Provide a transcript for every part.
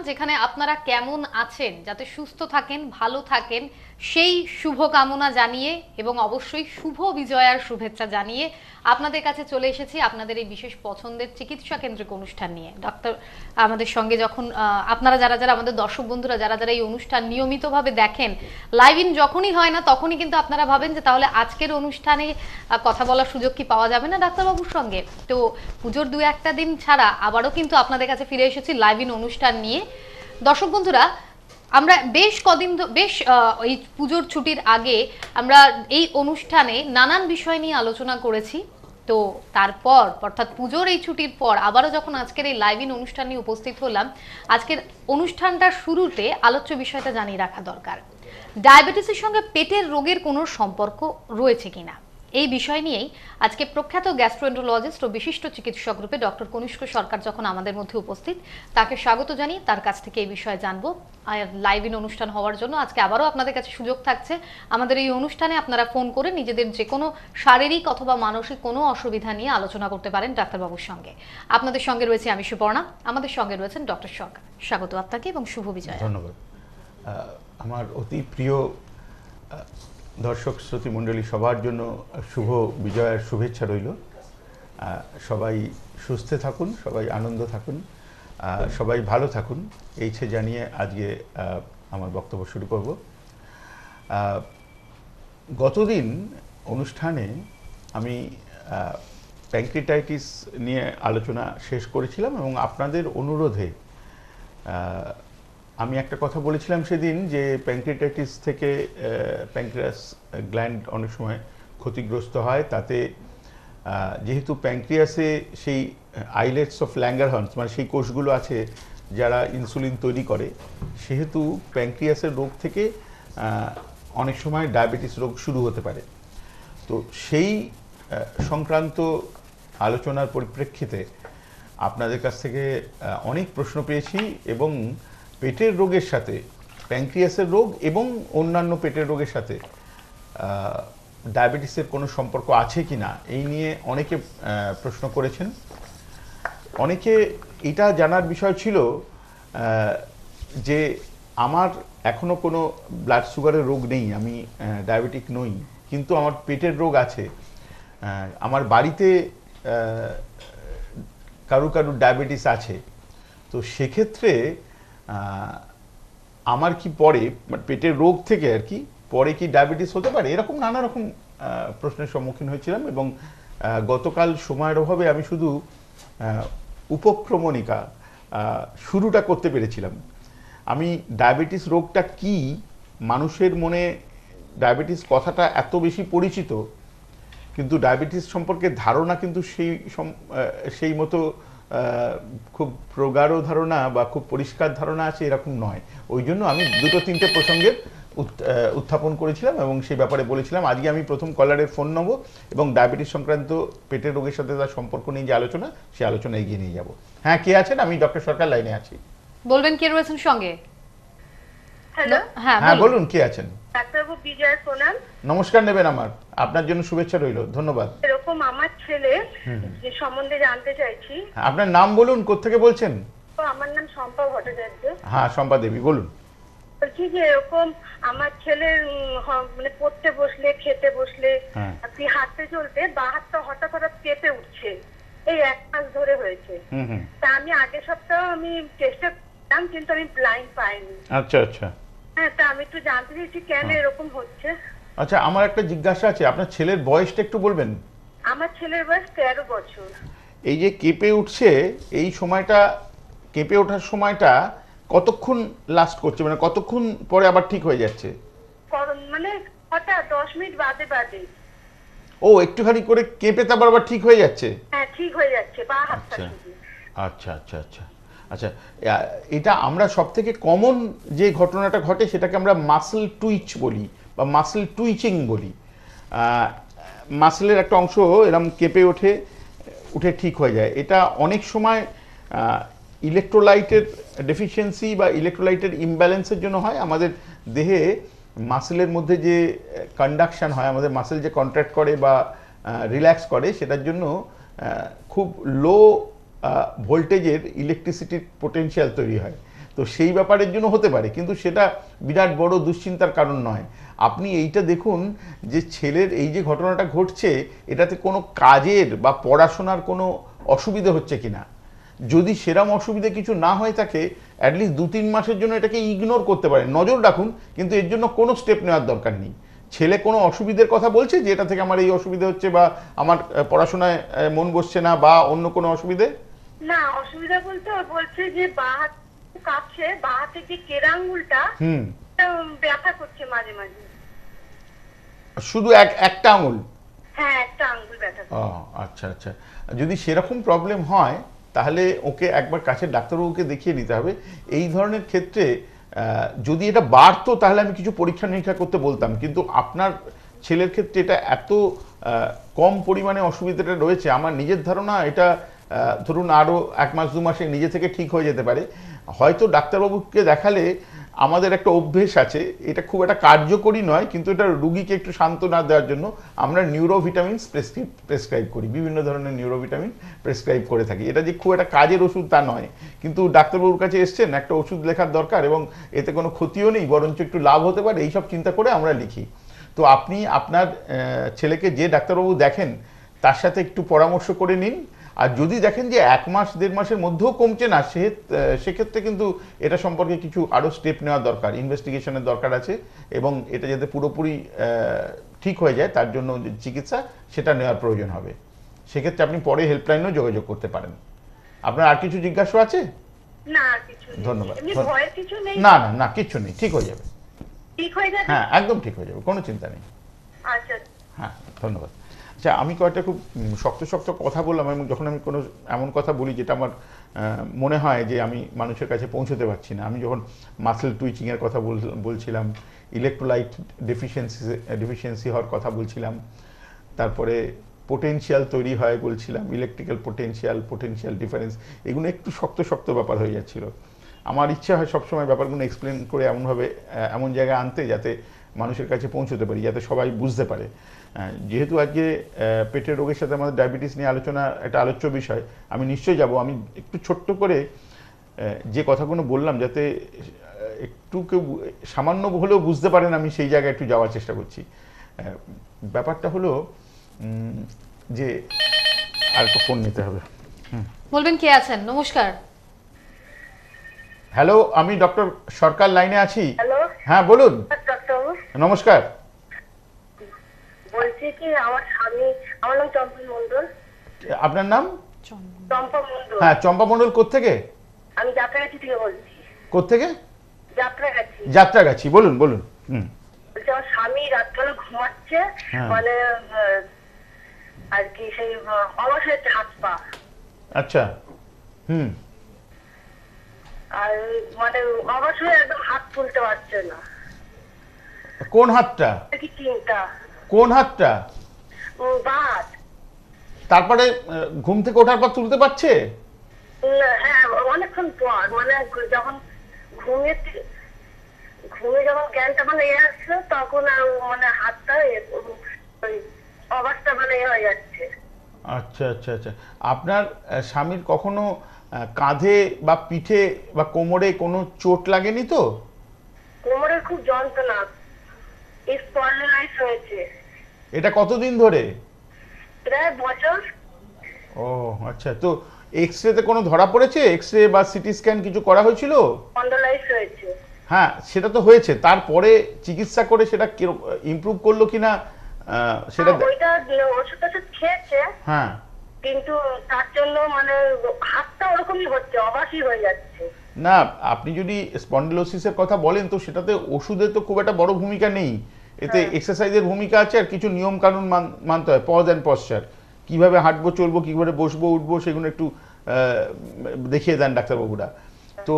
যেখানে আপনারা কেমন আছেন, যাতে সুস্থ থাকেন, ভালো থাকেন, সেই শুভ কামনা জানিয়ে এবং অবশ্যই শুভ বিজয়ার শুভেচ্ছা জানিয়ে আপনাদের কাছে চলে এসেছি আপনাদের এই বিশেষ পছন্দের চিকিৎসা কেন্দ্রিক অনুষ্ঠান নিয়ে। ডক্টর আমাদের সঙ্গে যখন আপনারা যারা যারা আমাদের দর্শক বন্ধুরা যারা যারা এই অনুষ্ঠান নিয়মিতভাবে দেখেন, লাইভ ইন যখনই হয় না তখনই কিন্তু আপনারা ভাবেন যে তাহলে আজকের অনুষ্ঠানে কথা বলার সুযোগ কি পাওয়া যাবে না ডাক্তারবাবুর সঙ্গে। তো পুজোর দু একটা দিন ছাড়া আবারও কিন্তু আপনাদের কাছে ফিরে এসেছি লাইভ ইন অনুষ্ঠান নিয়ে। দর্শক বন্ধুরা, আমরা বেশ কদিন বেশ এই পুজোর ছুটির আগে আমরা এই অনুষ্ঠানে নানান বিষয় নিয়ে আলোচনা করেছি। তো তারপর অর্থাৎ পুজোর এই ছুটির পর আবারও যখন আজকের এই লাইভ ইন অনুষ্ঠান নিয়ে উপস্থিত হলাম, আজকের অনুষ্ঠানটার শুরুতে আলোচ্য বিষয়টা জানিয়ে রাখা দরকার। ডায়াবেটিসের সঙ্গে পেটের রোগের কোনো সম্পর্ক রয়েছে কিনা, এই বিষয় নিয়েই আজকে প্রখ্যাত গ্যাস্ট্রোএন্টারোলজিস্ট ও বিশিষ্ট চিকিৎসক রূপে ডক্টর কনিষ্ক সরকার যখন আমাদের মধ্যে উপস্থিত, তাকে স্বাগত জানিয়ে তার কাছ থেকে এই বিষয়ে জানবো। আর লাইভ ইন অনুষ্ঠান হওয়ার জন্য আজকে আবারও আপনাদের কাছে সুযোগ থাকছে আমাদের এই অনুষ্ঠানে আপনারা ফোন করে নিজেদের যে কোনো শারীরিক অথবা মানসিক কোনো অসুবিধা নিয়ে আলোচনা করতে পারেন ডাক্তারবাবুর সঙ্গে। আপনাদের সঙ্গে রয়েছে আমি সুপর্ণা, আমাদের সঙ্গে রয়েছেন ডক্টর সরকার। স্বাগত আপনাকে এবং শুভ বিজয়। ধন্যবাদ। আমার অতি প্রিয় দর্শক শ্রোতী মণ্ডলী সবার জন্য শুভ বিজয়ের শুভেচ্ছা রইল। সবাই সুস্থ থাকুন, সবাই আনন্দ থাকুন, সবাই ভালো থাকুন, এই জানিয়ে আজকে আমার বক্তব্য শুরু করব। গতদিন অনুষ্ঠানে আমি প্যাঙ্ক্রিটাইটিস নিয়ে আলোচনা শেষ করেছিলাম এবং আপনাদের অনুরোধে আমি একটা কথা বলেছিলাম সেদিন যে প্যাঙ্ক্রিটাইটিস থেকে প্যাঙ্ক্রিয়াস গ্ল্যান্ড অনেক সময় ক্ষতিগ্রস্ত হয়। তাতে যেহেতু প্যাঙ্ক্রিয়াসে সেই আইলেটস অফ ল্যাঙ্গারহ্যান্স মানে সেই কোষগুলো আছে যারা ইনসুলিন তৈরি করে, সেহেতু প্যাঙ্ক্রিয়াসের রোগ থেকে অনেক সময় ডায়াবেটিস রোগ শুরু হতে পারে। তো সেই সংক্রান্ত আলোচনার পরিপ্রেক্ষিতে আপনাদের কাছ থেকে অনেক প্রশ্ন পেয়েছি এবং পেটের রোগের সাথে প্যাঙ্ক্রিয়াসের রোগ এবং অন্যান্য পেটের রোগের সাথে ডায়াবেটিসের কোনো সম্পর্ক আছে কি না এই নিয়ে অনেকে প্রশ্ন করেছেন। অনেকে এটা জানার বিষয় ছিল যে আমার এখনও কোনো ব্লাড সুগারের রোগ নেই, আমি ডায়াবেটিক নই, কিন্তু আমার পেটের রোগ আছে, আমার বাড়িতে কারু ডায়াবেটিস আছে, তো সেক্ষেত্রে আমার কি পরে পেটের রোগ থেকে আর কি পরে কি ডায়াবেটিস হতে পারে, এরকম নানা রকম প্রশ্নের সম্মুখীন হয়েছিলাম। এবং গতকাল সময়ের অভাবে আমি শুধু উপক্রমণিকা শুরুটা করতে পেরেছিলাম। আমি ডায়াবেটিস রোগটা কি, মানুষের মনে ডায়াবেটিস কথাটা এত বেশি পরিচিত কিন্তু ডায়াবেটিস সম্পর্কে ধারণা কিন্তু সেই মতো খুব প্রগাঢ় ধারণা বা খুব পরিষ্কার ধারণা আছে এরকম নয়। ওই জন্য আমি দুটো তিনটে প্রসঙ্গের উত্থাপন করেছিলাম এবং সেই ব্যাপারে বলেছিলাম আজকে আমি প্রথম কলারের ফোন নেব এবং ডায়াবেটিস সংক্রান্ত পেটের রোগের সাথে তার সম্পর্ক নিয়ে যে আলোচনা, সেই আলোচনা এগিয়ে নিয়ে যাব। হ্যাঁ, কে আছেন? আমি ডক্টর সরকার, লাইনে আছি। বলবেন কে রয়েছেন সঙ্গে? হ্যালো, হ্যাঁ বলুন কে আছেন? ডাক্তারবাবু বিজয় সোনাল। নমস্কার নেবেন আমার, আপনার জন্য শুভেচ্ছা রইল, ধন্যবাদ। এরকম আমার ছেলে যে সম্বন্ধে জানতে চাইছি। আপনার নাম বলুন, কোত্থেকে বলছেন? আমার নাম শম্পা ভট্টাচার্য। হ্যাঁ শম্পা দেবী, বলুন। বলছি যে এরকম আমার ছেলের মানে পড়তে বসলে, খেতে বসলে, আপনি হাঁটতে চলতে বা হাতটা হঠাৎ হঠাৎ কেঁপে উঠছে, এই 1 মাস ধরে হয়েছে। তা আমি আগের সপ্তাহে আমি চেষ্টা করলাম কিন্তু আমি ব্লাইন্ড পাইনি। আচ্ছা আচ্ছা, হ্যাঁ, তা আমি একটু জানতে চাইছি কেন এরকম হচ্ছে। আচ্ছা, আমার একটা জিজ্ঞাসা আছে, আপনার ছেলের বয়সটা একটু বলবেন? আমার ছেলের বয়স 13 বছর। এই যে কেঁপে উঠছে, এই সময়টা, কেঁপে ওঠার সময়টা কতক্ষণ লাস্ট করছে, মানে কতক্ষণ পরে আবার ঠিক হয়ে যাচ্ছে? মানে হঠাৎ 10 মিনিট বাদে বাদে। ও, একটুখানি করে কেঁপে তারপর আবার ঠিক হয়ে যাচ্ছে? হ্যাঁ, ঠিক হয়ে যাচ্ছে বা হাতটা শুধু। আচ্ছা আচ্ছা আচ্ছা আচ্ছা, এটা আমরা সব থেকে কমন যে ঘটনাটা ঘটে সেটাকে আমরা মাসল টুইচ বলি বা মাসল টুইচিং বলি। মাসলের একটা অংশ এরকম কেঁপে উঠে ঠিক হয়ে যায়। এটা অনেক সময় ইলেকট্রোলাইটের ডেফিসিয়েন্সি বা ইলেকট্রোলাইটের ইমব্যালেন্সের জন্য হয়। আমাদের দেহে মাসলের মধ্যে যে কন্ডাকশন হয়, আমাদের মাসল যে কন্ট্রাক্ট করে বা রিল্যাক্স করে, সেটার জন্য খুব লো ভোল্টেজের ইলেকট্রিসিটির পোটেনশিয়াল তৈরি হয়। তো সেই ব্যাপারের জন্য হতে পারে, কিন্তু সেটা বিরাট বড় দুশ্চিন্তার কারণ নয়। আপনি এইটা দেখুন যে ছেলের এই যে ঘটনাটা ঘটছে, এটাতে কোনো কাজের বা পড়াশোনার কোনো অসুবিধা হচ্ছে কিনা। যদি সেরম অসুবিধা কিছু না হয়ে থাকে, অ্যাটলিস্ট 2-3 মাসের জন্য এটাকে ইগনোর করতে পারেন, নজর রাখুন, কিন্তু এর জন্য কোনো স্টেপ নেওয়ার দরকার নেই। ছেলে কোনো অসুবিধার কথা বলছে যে এটা থেকে আমার এই অসুবিধা হচ্ছে বা আমার পড়াশোনায় মন বসছে না বা অন্য কোনো অসুবিধে? না, অসুবিধা বলতে ও বলছে যে বাঁ হাত কাঁপছে, বাঁ হাতের যে কেরা আঙ্গুলটা ব্যথা করছে মাঝে মাঝে। শুধু একটা আঙুল? হ্যাঁ, একটা আঙ্গুল ব্যথা করছে। ও আচ্ছা আচ্ছা, যদি সেরকম প্রবলেম হয় তাহলে ওকে একবার কাছের ডাক্তারবাবুকে দেখিয়ে নিতে হবে। এই ধরনের ক্ষেত্রে যদি এটা বাড়তো তাহলে আমি কিছু পরীক্ষা নিরীক্ষা করতে বলতাম, কিন্তু আপনার ছেলের ক্ষেত্রে এটা এত কম পরিমাণে অসুবিধাটা রয়েছে, আমার নিজের ধারণা এটা ধরুন আরও 1 মাস 2 মাসে নিজে থেকে ঠিক হয়ে যেতে পারে। হয়তো ডাক্তারবাবুকে দেখালে, আমাদের একটা অভ্যেস আছে, এটা খুব একটা কার্যকরী নয়, কিন্তু এটা রুগীকে একটু সান্ত্বনা দেওয়ার জন্য আমরা নিউরোভিটামিনস প্রেসক্রাইব করি, বিভিন্ন ধরনের নিউরোভিটামিন প্রেসক্রাইব করে থাকি। এটা যে খুব একটা কাজের ওষুধ তা নয়, কিন্তু ডাক্তারবাবুর কাছে এসছেন, একটা ওষুধ লেখার দরকার এবং এতে কোনো ক্ষতিও নেই, বরঞ্চ একটু লাভ হতে পারে, এইসব চিন্তা করে আমরা লিখি। তো আপনি আপনার ছেলেকে যে ডাক্তারবাবু দেখেন তার সাথে একটু পরামর্শ করে নিন। আর যদি দেখেন যে 1 মাস 1.5 মাসের মধ্যেও কমছে না, সেক্ষেত্রে কিন্তু এটা সম্পর্কে কিছু আরও স্টেপ নেওয়া দরকার, ইনভেস্টিগেশনের দরকার আছে, এবং এটা যাতে পুরোপুরি ঠিক হয়ে যায় তার জন্য যে চিকিৎসা সেটা নেওয়ার প্রয়োজন হবে। সেক্ষেত্রে আপনি পরে হেল্পলাইনেও যোগাযোগ করতে পারেন। আপনার আর কিছু জিজ্ঞাসা আছে? না, কিছু নেই। ধন্যবাদ। এমনি ভয়ের কিছু নেই? না না না, কিচ্ছু নেই, ঠিক হয়ে যাবে। ঠিক হয়ে যাবে? হ্যাঁ, একদম ঠিক হয়ে যাবে, কোনো চিন্তা নেই। আচ্ছা। হ্যাঁ, ধন্যবাদ। আচ্ছা, আমি কয়েকটা খুব শক্ত শক্ত কথা বললাম, এবং যখন আমি কোনো এমন কথা বলি যেটা আমার মনে হয় যে আমি মানুষের কাছে পৌঁছতে পারছি না, আমি যখন মাসেল টুইচিংয়ের কথা বলছিলাম, ইলেকট্রোলাইট ডেফিসিয়েন্সি হওয়ার কথা বলছিলাম, তারপরে পোটেনশিয়াল তৈরি হয় বলছিলাম, ইলেকট্রিক্যাল পোটেনশিয়াল ডিফারেন্স, এগুলো একটু শক্ত শক্ত ব্যাপার হয়ে যাচ্ছিল। আমার ইচ্ছা হয় সবসময় ব্যাপারগুলো এক্সপ্লেন করে এমনভাবে এমন জায়গায় আনতে যাতে মানুষের কাছে পৌঁছতে পারি, যাতে সবাই বুঝতে পারে। যেহেতু আজকে পেটের রোগের সাথে আমাদের ডায়াবেটিস নিয়ে আলোচনা একটা আলোচ্য বিষয়, আমি নিশ্চয়ই যাব। আমি একটু ছোট্ট করে যে কথাগুলো বললাম যাতে একটু কেউ সামান্য হলেও বুঝতে পারেন, আমি সেই জায়গায় একটু যাওয়ার চেষ্টা করছি। ব্যাপারটা হলো যে আর একটা ফোন নিতে হবে। বলবেন কে আছেন? নমস্কার। হ্যালো, আমি ডক্টর সরকার লাইনে আছি। হ্যালো। হ্যাঁ, বলুন। ডাক্তারবাবু নমস্কার। বলছি কি, আমার স্বামী, আমার নাম চম্পা মণ্ডল। আপনার নাম? চম্পা মণ্ডল। হ্যাঁ, চম্পা মণ্ডল। কোত্থেকে? আমি যাত্রাগাছি থেকে বলছি। কোত্থেকে? যাত্রাগাছি। যাত্রাগাছি, বলুন বলুন। বলছি আমার স্বামী রাতবেলা ঘুমাচ্ছে, মানে আর কি সেই অবশ হয়েছে হাত পা। আচ্ছা। আর মানে অবশ হয়ে একদম হাত তুলতে পারছে না। কোন হাতটা? কি চিন্তা। কোন হাতটা? বাদ। তারপরে ঘুম থেকে ওঠার পর তুলতে পারছে? হ্যাঁ, অনেকক্ষণ পর, মানে যখন ঘুমে যখন জ্ঞানটা মানে আসছে, তখন আর মানে হাতটা অবস্থা মানে হয়ে যাচ্ছে। আচ্ছা আচ্ছা আচ্ছা। আপনার স্বামীর কখনো কাঁধে বা পিঠে বা কোমরে কোনো চোট লাগেনি তো? কোমরের খুব যন্ত্রণা, স্পন্ডিলাইটিস হয়েছে। এটা কতদিন ধরে? প্রায় বছর। ও আচ্ছা, তো এক্সরেতে কোনো ধরা পড়েছে? এক্সরে বা সিটি স্ক্যান কিছু করা হয়েছিল? স্পন্ডিলাইটিস হয়েছে। হ্যাঁ, সেটা তো হয়েছে, তারপরে চিকিৎসা করে সেটা ইমপ্রুভ করলো কিনা সেটা? ওইটা ওষুধ খেয়েছে, হ্যাঁ, কিন্তু তার জন্য মানে হাতটা ওরকমই হচ্ছে, অবাসই হয়ে যাচ্ছে। না, আপনি যদি স্পন্ডিলোসিসের কথা বলেন তো সেটাতে ওষুধের তো খুব একটা বড় ভূমিকা নেই, এতে এক্সারসাইজের ভূমিকা আছে আর কিছু নিয়ম কানুন মানতে হয়। পজ অ্যান্ড পশ্চার, কিভাবে হাঁটবো চলবো, কিভাবে বসবো উঠবো, সেগুলো একটু দেখিয়ে দেন ডাক্তারবাবুরা। তো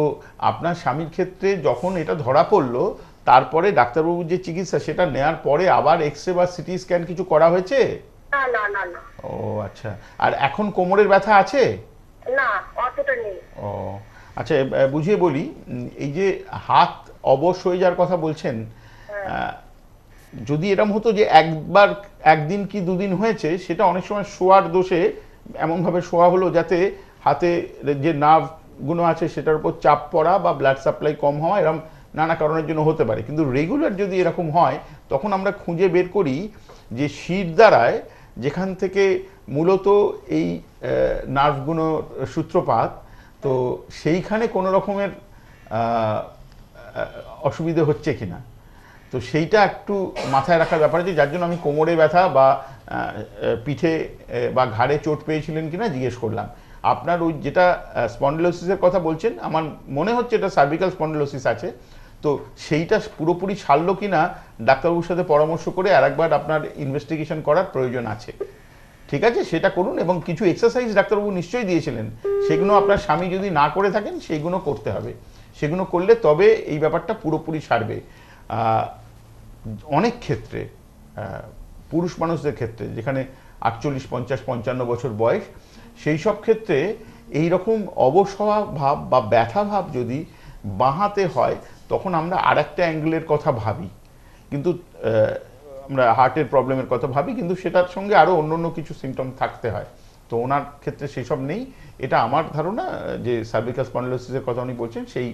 আপনার স্বামীর ক্ষেত্রে যখন এটা ধরা পড়লো, তারপরে ডাক্তারবাবুর যে চিকিৎসা সেটা নেওয়ার পরে আবার এক্সরে বা সিটি স্ক্যান কিছু করা হয়েছে? না না না না। ও আচ্ছা। আর এখন কোমরের ব্যথা আছে? না, অতটা নেই। ও আচ্ছা, বুঝিয়ে বলি, এই যে হাত অবশ হয়ে যাওয়ার কথা বলছেন, যদি এরকম হতো যে একবার একদিন কি দুদিন হয়েছে, সেটা অনেক সময় শোয়ার দোষে এমনভাবে শোয়া হলো যাতে হাতে যে নার্ভ গুলো আছে সেটার উপর চাপ পড়া বা ব্লাড সাপ্লাই কম হওয়া এরকম নানা কারণের জন্য হতে পারে, কিন্তু রেগুলার যদি এরকম হয় তখন আমরা খুঁজে বের করি যে শিরদাঁড়ায় যেখান থেকে মূলত এই নার্ভগুলোর সূত্রপাত, তো সেইখানে কোনো রকমের অসুবিধে হচ্ছে কিনা, তো সেইটা একটু মাথায় রাখার ব্যাপার আছে, যার জন্য আমি কোমরে ব্যথা বা পিঠে বা ঘাড়ে চোট পেয়েছিলেন কিনা জিজ্ঞেস করলাম। আপনার ওই যেটা স্পন্ডিলোসিসের কথা বলছেন, আমার মনে হচ্ছে এটা সার্ভিক্যাল স্পন্ডিলোসিস আছে, তো সেইটা পুরোপুরি সারলো কিনা ডাক্তারবাবুর সাথে পরামর্শ করে আরেকবার আপনার ইনভেস্টিগেশন করার প্রয়োজন আছে। ঠিক আছে, সেটা করুন, এবং কিছু এক্সারসাইজ ডাক্তারবাবু নিশ্চয়ই দিয়েছিলেন, সেগুলো আপনার স্বামী যদি না করে থাকেন সেইগুলো করতে হবে, সেগুলো করলে তবে এই ব্যাপারটা পুরোপুরি সারবে। অনেক ক্ষেত্রে পুরুষ মানুষদের ক্ষেত্রে যেখানে 48, 50, 55 বছর বয়স, সেই সব ক্ষেত্রে এই রকম অবসহা ভাব বা ব্যথা ভাব যদি বাঁ হাতে হয় তখন আমরা আরেকটা অ্যাঙ্গেলের কথা ভাবি, কিন্তু আমরা হার্টের প্রবলেমের কথা ভাবি, কিন্তু সেটার সঙ্গে আরও অন্য কিছু সিমটম থাকতে হয়, তো ওনার ক্ষেত্রে সেসব নেই। এটা আমার ধারণা যে সার্ভিক্যাল স্পন্ডিলোসিসের কথা উনি বলছেন সেই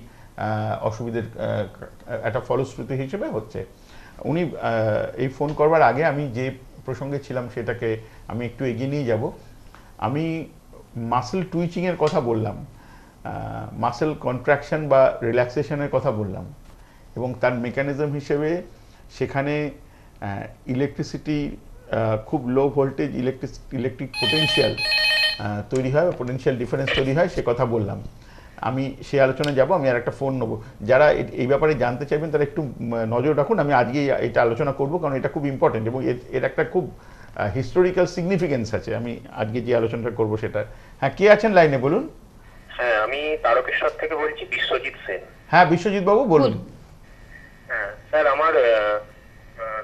অসুবিধের একটা ফলশ্রুতি হিসেবে হচ্ছে। উনি এই ফোন করবার আগে আমি যে প্রসঙ্গে ছিলাম সেটাকে আমি একটু এগিয়ে নিয়ে যাব। আমি মাসেল টুইচিংয়ের কথা বললাম, মাসেল কন্ট্রাকশন বা রিল্যাক্সেশনের কথা বললাম, এবং তার মেকানিজম হিসেবে সেখানে ইলেকট্রিসিটি, খুব লো ভোল্টেজ ইলেকট্রিক পোটেনশিয়াল তৈরি হয়, পোটেনশিয়াল ডিফারেন্স তৈরি হয়, সে কথা বললাম। আমি সে আলোচনায় যাব, আমি আর একটা ফোন নেবো। যারা এই ব্যাপারে জানতে চাইবেন তারা একটু নজর রাখুন, আমি আজকেই এটা আলোচনা করব, কারণ এটা খুব ইম্পর্টেন্ট এবং এর একটা খুব হিস্টোরিক্যাল সিগনিফিকেন্স আছে। আমি আজকে যে আলোচনাটা করব সেটা। হ্যাঁ, কে আছেন লাইনে বলুন? হ্যাঁ, আমি তারকেশ্বর থেকে বলছি, বিশ্বজিৎ সেন। হ্যাঁ, বিশ্বজিৎ বাবু বলুন। হ্যাঁ স্যার, আমার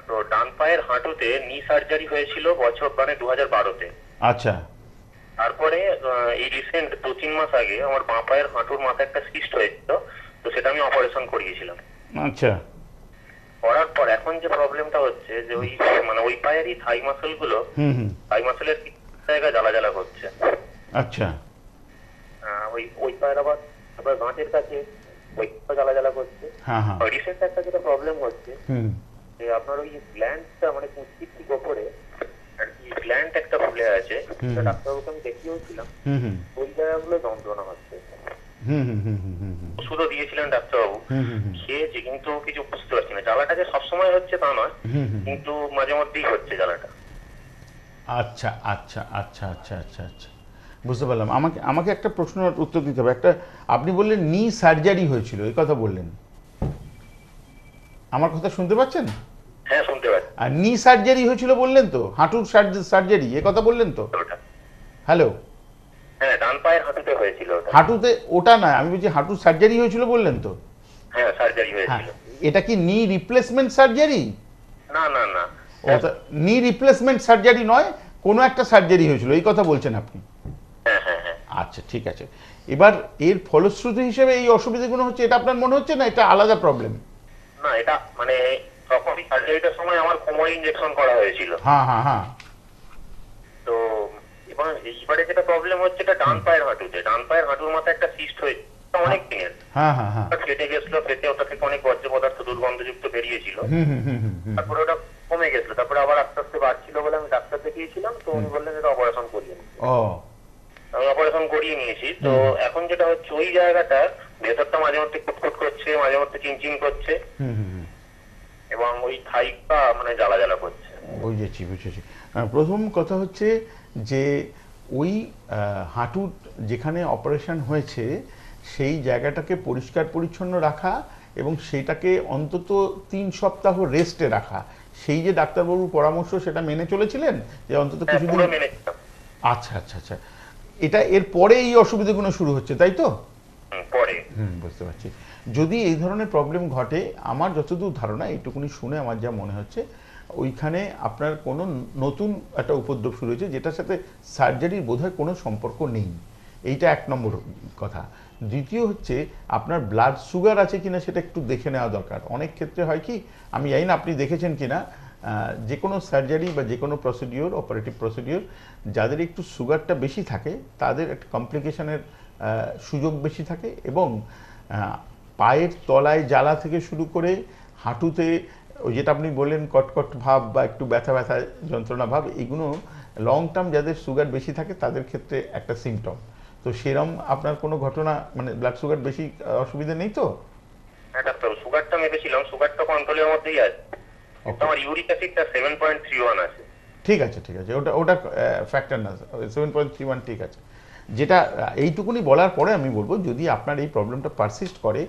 তো ডান পায়ের হাঁটুতে নি সার্জারি হয়েছিল বছর 2012-তে। আচ্ছা। তারপরে এই রিসেন্ট 2-3 মাস আগে আমার বাঁ পায়ের হাঁটুর মাথায় একটা সিস্ট হয়েছিল, তো সেটা আমি অপারেশন করিয়েছিলাম। আচ্ছা। করার পর এখন যে প্রবলেমটা হচ্ছে যে ওই পায়েরই থাই মাসেল গুলো, থাই মাসেলের জায়গা জ্বালা জ্বালা করছে। আচ্ছা। ওই পায়ের আবার গাঁটের কাছে ওই জ্বালা জ্বালা করছে। রিসেন্ট একটা যেটা প্রবলেম হচ্ছে যে আপনার ওই গ্ল্যান্ডটা মানে কুচির ঠিক ওপরে আর কি গ্ল্যান্ড একটা ফুলে আছে, ডাক্তারবাবুকে আমি দেখিয়েছিলাম, ওই জায়গাগুলো যন্ত্রণা হচ্ছে। ওষুধও দিয়েছিলেন ডাক্তারবাবু, খেয়েছি, কিন্তু কিছু বুঝতে পারছি না। জ্বালাটা যে সবসময় হচ্ছে তা নয়, কিন্তু মাঝে মধ্যেই হচ্ছে জ্বালাটা। আচ্ছা আচ্ছা আচ্ছা আচ্ছা আচ্ছা আচ্ছা, বুঝতে পারলাম। আমাকে একটা প্রশ্নের উত্তর দিতে হবে। একটা, আপনি বললেন নি সার্জারি হয়েছিল, এই কথা বললেন, আমার কথা শুনতে পাচ্ছেন? হ্যাঁ, শুনতে পাচ্ছি। আর নি সার্জারি হয়েছিল বললেন তো, হাঁটুর সার্জারি, এ কথা বললেন তো? হ্যালো? হ্যাঁ, ডান পায়ের হাঁটুতে হয়েছিল। হাঁটুতে ওটা না, আমি বলছি হাঁটুর সার্জারি হয়েছিল বললেন তো? হ্যাঁ, সার্জারি হয়েছিল। এটা কি নি রিপ্লেসমেন্ট সার্জারি? না না না, নি রিপ্লেসমেন্ট সার্জারি নয়, কোনো একটা সার্জারি হয়েছিল, এই কথা বলছেন আপনি? হ্যাঁ হ্যাঁ হ্যাঁ। আচ্ছা, ঠিক আছে। এবার এর ফলশ্রুতি হিসেবে এই অসুবিধাগুলো হচ্ছে, এটা আপনার মনে হচ্ছে না এটা আলাদা প্রবলেম? না, এটা মানে তখন সার্জারিটার সময় আমার কোমরে ইনজেকশন করা হয়েছিল। হ্যাঁ হ্যাঁ হ্যাঁ। তো এইবারে যেটা প্রবলেম হচ্ছে এটা ডান পায়ের হাঁটুতে, ডান পায়ের হাঁটুর মাথায় একটা সিস্ট হয়েছে অনেক দিনের। হ্যাঁ হ্যাঁ হ্যাঁ। ফেটে গেছিল, ফেটে ওটা থেকে অনেক বর্জ্য পদার্থ দুর্গন্ধযুক্ত বেরিয়েছিল। তারপরে ওটা কমে গেছিল, তারপরে আবার আস্তে আস্তে বাড়ছিল বলে আমি ডাক্তার দেখিয়েছিলাম, তো উনি বললেন এটা অপারেশন করিয়ে নিতে। আমি অপারেশন করিয়ে নিয়েছি। তো এখন যেটা হচ্ছে ওই জায়গাটা ভেতরটা মাঝে মধ্যে কুটকুট করছে, মাঝে মধ্যে চিনচিন করছে, এবং ওই থাইটা মানে জ্বালা জ্বালা করছে। বুঝেছি বুঝেছি। প্রথম কথা হচ্ছে যে ওই হাঁটুর যেখানে অপারেশন হয়েছে সেই জায়গাটাকে পরিষ্কার পরিচ্ছন্ন রাখা এবং সেটাকে অন্তত 3 সপ্তাহ রেস্টে রাখা, সেই যে ডাক্তারবাবুর পরামর্শ সেটা মেনে চলেছিলেন যে অন্তত কিছুদিন? আচ্ছা আচ্ছা আচ্ছা, এটা এর পরে এই অসুবিধাগুলো শুরু হচ্ছে, তাই তো? পরে। বুঝতে পারছি। যদি এই ধরনের প্রবলেম ঘটে, আমার যতদূর ধারণা, এইটুকুনি শুনে আমার যা মনে হচ্ছে, ওইখানে আপনার কোনো নতুন একটা উপদ্রব শুরু হয়েছে যেটার সাথে সার্জারির বোধহয় কোনো সম্পর্ক নেই। এইটা 1 নম্বর কথা। দ্বিতীয় হচ্ছে আপনার ব্লাড সুগার আছে কিনা সেটা একটু দেখে নেওয়া দরকার। অনেক ক্ষেত্রে হয় কি, আমি জানি না আপনি দেখেছেন কিনা, যে কোনো সার্জারি বা যে কোনো প্রসিডিওর, অপারেটিভ প্রসিডিওর, যাদের একটু সুগারটা বেশি থাকে তাদের একটা কমপ্লিকেশনের সুযোগ বেশি থাকে এবং পায়ের তলায় জ্বালা থেকে শুরু করে হাঁটুতে ওই যেটা আপনি বললেন কটকট ভাব বা একটু ব্যথা ব্যথা যন্ত্রণা ভাব, এগুলো লং টার্ম যাদের সুগার বেশি থাকে তাদের ক্ষেত্রে একটা সিমটম। তো সেরম আপনার কোনো ঘটনা মানে ব্লাড সুগার বেশি অসুবিধা নেই তো? হ্যাঁ ডাক্তার, সুগারটা মেপেছিলাম, সুগারটা কন্ট্রোলের মধ্যেই আছে, আমার ইউরিক অ্যাসিডটা 7.31 আছে। ঠিক আছে ঠিক আছে, ওটা ওটা ফ্যাক্টর না, 7.31 ঠিক আছে। যেটা এইটুকুনি বলার পরে আমি বলবো যদি আপনার এই প্রবলেমটা পারসিস্ট করে,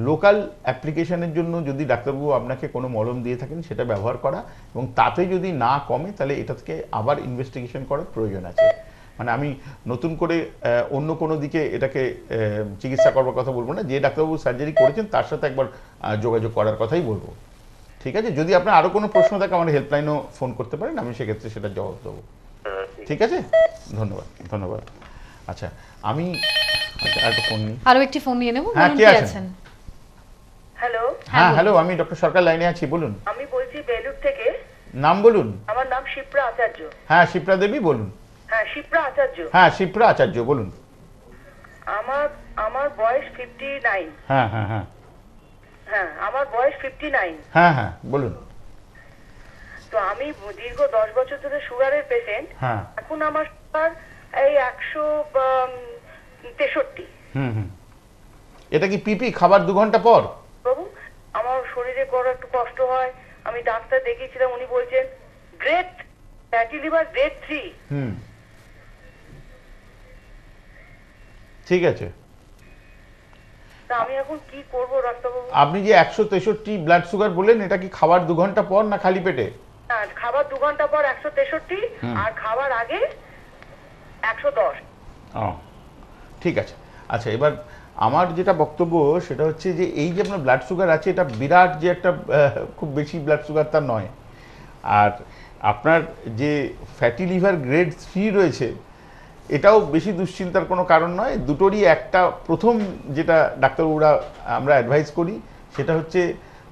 লোকাল অ্যাপ্লিকেশনের জন্য যদি ডাক্তারবাবু আপনাকে কোনো মলম দিয়ে থাকেন সেটা ব্যবহার করা, এবং তাতে যদি না কমে তাহলে এটা থেকে আবার ইনভেস্টিগেশন করার প্রয়োজন আছে। মানে আমি নতুন করে অন্য কোনো দিকে এটাকে চিকিৎসা করবার কথা বলবো না, যে ডাক্তারবাবু সার্জারি করেছেন তার সাথে একবার যোগাযোগ করার কথাই বলবো। ঠিক আছে, যদি আপনার আরও কোনো প্রশ্ন থাকে আমার হেল্পলাইনও ফোন করতে পারেন, আমি সেক্ষেত্রে সেটা জবাব দেবো। ঠিক আছে, ধন্যবাদ ধন্যবাদ। আচ্ছা আমি একটা ফোন নিই, আরো একটি ফোন নিয়ে নেব। হ্যাঁ, বলুন কে কে আছেন? আছেন? হ্যালো, হ্যাঁ হ্যালো, আমি ডক্টর সরকার লাইনে আছি, বলুন। আমি বলছি বেলুর থেকে। নাম বলুন। আমার নাম শিপ্রা আচার্য। হ্যাঁ শিপ্রা দেবী বলুন। হ্যাঁ, শিপ্রা আচার্য। হ্যাঁ শিপ্রা আচার্য বলুন। আমার আমার বয়স 59। হ্যাঁ হ্যাঁ হ্যাঁ হ্যাঁ, আমার বয়স 59। হ্যাঁ হ্যাঁ বলুন। তো আমি দীর্ঘ 10 বছর ধরে সুগারের পেশেন্ট। হ্যাঁ। এখন আমার সুগার এই 163। হুম হুম। এটা কি পিপি খাবার 2 ঘন্টা পর? বাবু, আমার শরীরে বড় একটু কষ্ট হয়, আমি ডাক্তার দেখিয়েছিলাম, উনি বলছেন গ্রেড ফ্যাটি লিভার গ্রেড 3। হুম ঠিক আছে। তা আমি এখন কি করব ডাক্তারবাবু? আপনি যে 163 ব্লাড সুগার বললেন, এটা কি খাবার 2 ঘন্টা পর না খালি পেটে? হ্যাঁ, খাবার 2 ঘন্টা পর 163 আর খাবার আগে 110। ও ঠিক আছে। আচ্ছা এবার আমার যেটা বক্তব্য সেটা হচ্ছে যে এই যে আপনার ব্লাড সুগার আছে, এটা বিরাট যে একটা খুব বেশি ব্লাড সুগার তা নয়। আর আপনার যে ফ্যাটি লিভার গ্রেড 3 রয়েছে, এটাও বেশি দুশ্চিন্তার কোনো কারণ নয়। দুটোরই একটা প্রথম যেটা ডাক্তারবাবুরা আমরা অ্যাডভাইস করি সেটা হচ্ছে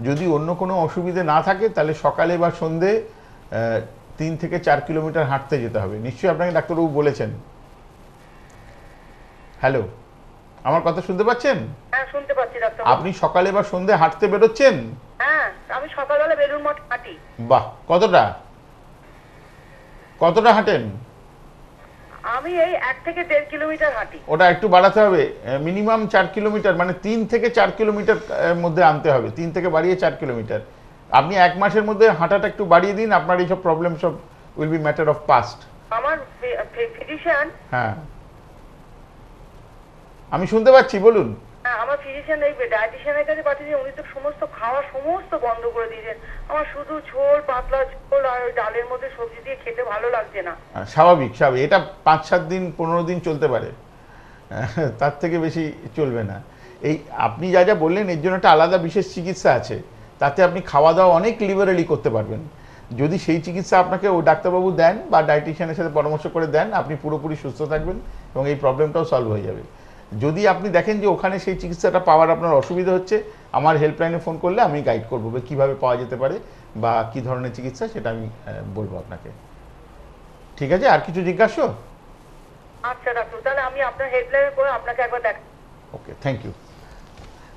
যদি অন্য কোনো অসুবিধে না থাকে তাহলে সকালে বা সন্ধে 3 থেকে 4 কিলোমিটার হাঁটতে যেতে হবে। নিশ্চয়ই আপনাকে ডাক্তারবাবু বলেছেন। হ্যালো, আমার কথা শুনতে পাচ্ছেন? হ্যাঁ, শুনতে পাচ্ছি ডাক্তার। আপনি সকালে বা সন্ধে হাঁটতে বেরোচ্ছেন? হ্যাঁ, আমি সকালবেলা বেলুর মঠ হাঁটি। বাহ, কতটা কতটা হাঁটেন? আমি এই 1 থেকে 1.5 কিলোমিটার হাঁটি। ওটা একটু বাড়াতে হবে, মিনিমাম 4 কিলোমিটার, মানে 3 থেকে 4 কিলোমিটার মধ্যে আনতে হবে, 3 থেকে বাড়িয়ে 4 কিলোমিটার। আপনি 1 মাসের মধ্যে হাঁটাটা একটু বাড়িয়ে দিন, আপনার এইসব প্রবলেম সব will be matter of past. আমার ফিজিশিয়ান। হ্যাঁ আমি শুনতে পাচ্ছি, বলুন। হ্যাঁ, আমার ফিজিশিয়ান এই ডায়েটিশিয়ানের কাছে পাঠিয়েছে, উনি তো সমস্ত খাওয়া সমস্ত বন্ধ করে দিয়েছেন। আমার শুধু ঝোল, পাতলা ঝোল আর ওই ডালের মধ্যে সবজি দিয়ে খেতে ভালো লাগছে না। স্বাভাবিক স্বাভাবিক, এটা 5-7 দিন 15 দিন চলতে পারে, তার থেকে বেশি চলবে না। এই আপনি যা যা বললেন এর জন্য একটা আলাদা বিশেষ চিকিৎসা আছে, তাতে আপনি খাওয়া দাওয়া অনেক লিবারেলি করতে পারবেন। যদি সেই চিকিৎসা আপনাকে ও ডাক্তারবাবু দেন বা ডায়েটিশিয়ানের সাথে পরামর্শ করে দেন, আপনি পুরোপুরি সুস্থ থাকবেন এবং এই প্রবলেমটাও সলভ হয়ে যাবে। যদি আপনি দেখেন যে ওখানে সেই চিকিৎসাটা পাওয়ার আপনার অসুবিধা হচ্ছে, আমার হেল্পলাইনে ফোন করলে আমি গাইড করবো কীভাবে পাওয়া যেতে পারে বা কী ধরনের চিকিৎসা, সেটা আমি বলবো আপনাকে। ঠিক আছে, আর কিছু জিজ্ঞাসা? আচ্ছা ডাক্তার, তাহলে আমি আপনার হেল্পলাইনে করে আপনাকে একবার দেখ। ওকে, থ্যাংক ইউ।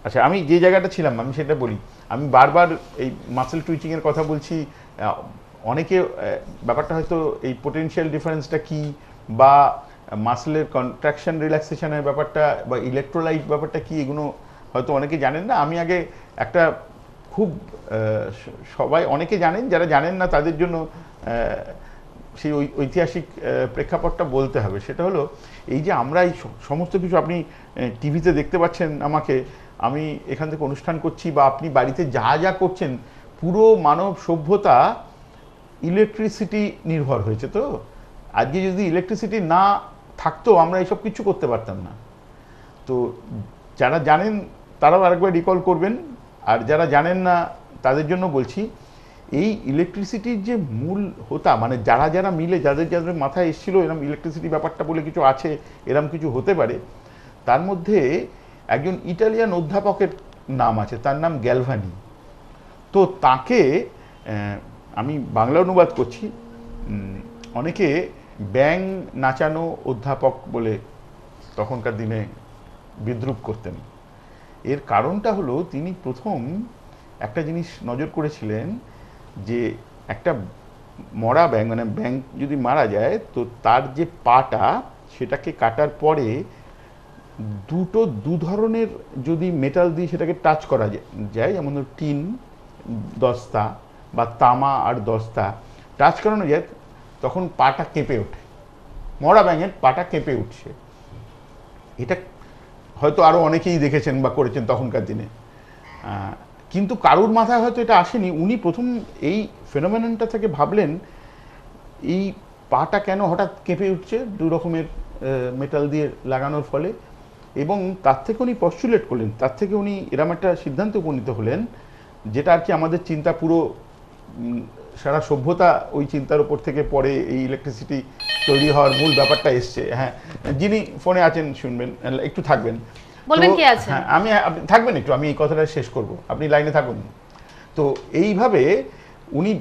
আচ্ছা আমি যে জায়গাটা ছিলাম আমি সেটা বলি। আমি বারবার এই মাসেল টুইচিংয়ের কথা বলছি। অনেকে ব্যাপারটা হয়তো এই পোটেনশিয়াল ডিফারেন্সটা কি বা মাসেলের কন্ট্রাকশন রিল্যাক্সেশনের ব্যাপারটা বা ইলেকট্রোলাইট ব্যাপারটা কি, এগুলো হয়তো অনেকে জানেন না। আমি আগে একটা খুব সবাই অনেকে জানেন, যারা জানেন না তাদের জন্য সেই ঐতিহাসিক প্রেক্ষাপটটা বলতে হবে। সেটা হলো এই যে আমরা এই সমস্ত কিছু আপনি টিভিতে দেখতে পাচ্ছেন, আমাকে আমি এখান থেকে অনুষ্ঠান করছি বা আপনি বাড়িতে যা যা করছেন, পুরো মানব সভ্যতা ইলেকট্রিসিটি নির্ভর হয়েছে। তো আজকে যদি ইলেকট্রিসিটি না থাকতো আমরা এইসব কিছু করতে পারতাম না। তো যারা জানেন তারাও আরেকবার রিকল করবেন, আর যারা জানেন না তাদের জন্য বলছি, এই ইলেকট্রিসিটির যে মূল হোতা, মানে যারা যারা মিলে যাদের যাদের মাথায় এসেছিল এরকম ইলেকট্রিসিটি ব্যাপারটা বলে কিছু আছে, এরম কিছু হতে পারে, তার মধ্যে একজন ইটালিয়ান অধ্যাপকের নাম আছে, তার নাম গ্যালভানি। তো তাকে আমি বাংলা অনুবাদ করছি, অনেকে ব্যাং নাচানো অধ্যাপক বলে তখনকার দিনে বিদ্রূপ করতেন। এর কারণটা হলো তিনি প্রথম একটা জিনিস নজর করেছিলেন যে একটা মরা ব্যাঙ, মানে ব্যাঙ যদি মারা যায় তো তার যে পাটা সেটাকে কাটার পরে দু ধরনের যদি মেটাল দিয়ে সেটাকে টাচ করা যায়, যেমন টিন দস্তা বা তামা আর দস্তা টাচ করানো যায়, তখন পাটা কেঁপে ওঠে, মরা ব্যাঙের পাটা কেঁপে উঠছে। এটা হয়তো আরও অনেকেই দেখেছেন বা করেছেন তখনকার দিনে, কিন্তু কারুর মাথায় হয়তো এটা আসেনি। উনি প্রথম এই ফেনোমেননটা থেকে ভাবলেন এই পাটা কেন হঠাৎ কেঁপে উঠছে দু রকমের মেটাল দিয়ে লাগানোর ফলে, এবং তার থেকে উনি পস্টুলেট করলেন, তার থেকে উনি এরম একটা সিদ্ধান্তে উপনীত হলেন যেটা আর কি আমাদের চিন্তা পুরো সারা সভ্যতা ওই চিন্তার উপর থেকে পরে এই ইলেকট্রিসিটি তৈরি হওয়ার মূল ব্যাপারটা এসছে। হ্যাঁ, যিনি ফোনে আছেন শুনবেন, একটু থাকবেন, বলবেন কি আছে? হ্যাঁ আমি থাকবেন একটু, আমি এই কথাটা শেষ করব, আপনি লাইনে থাকুন। তো এইভাবে উনি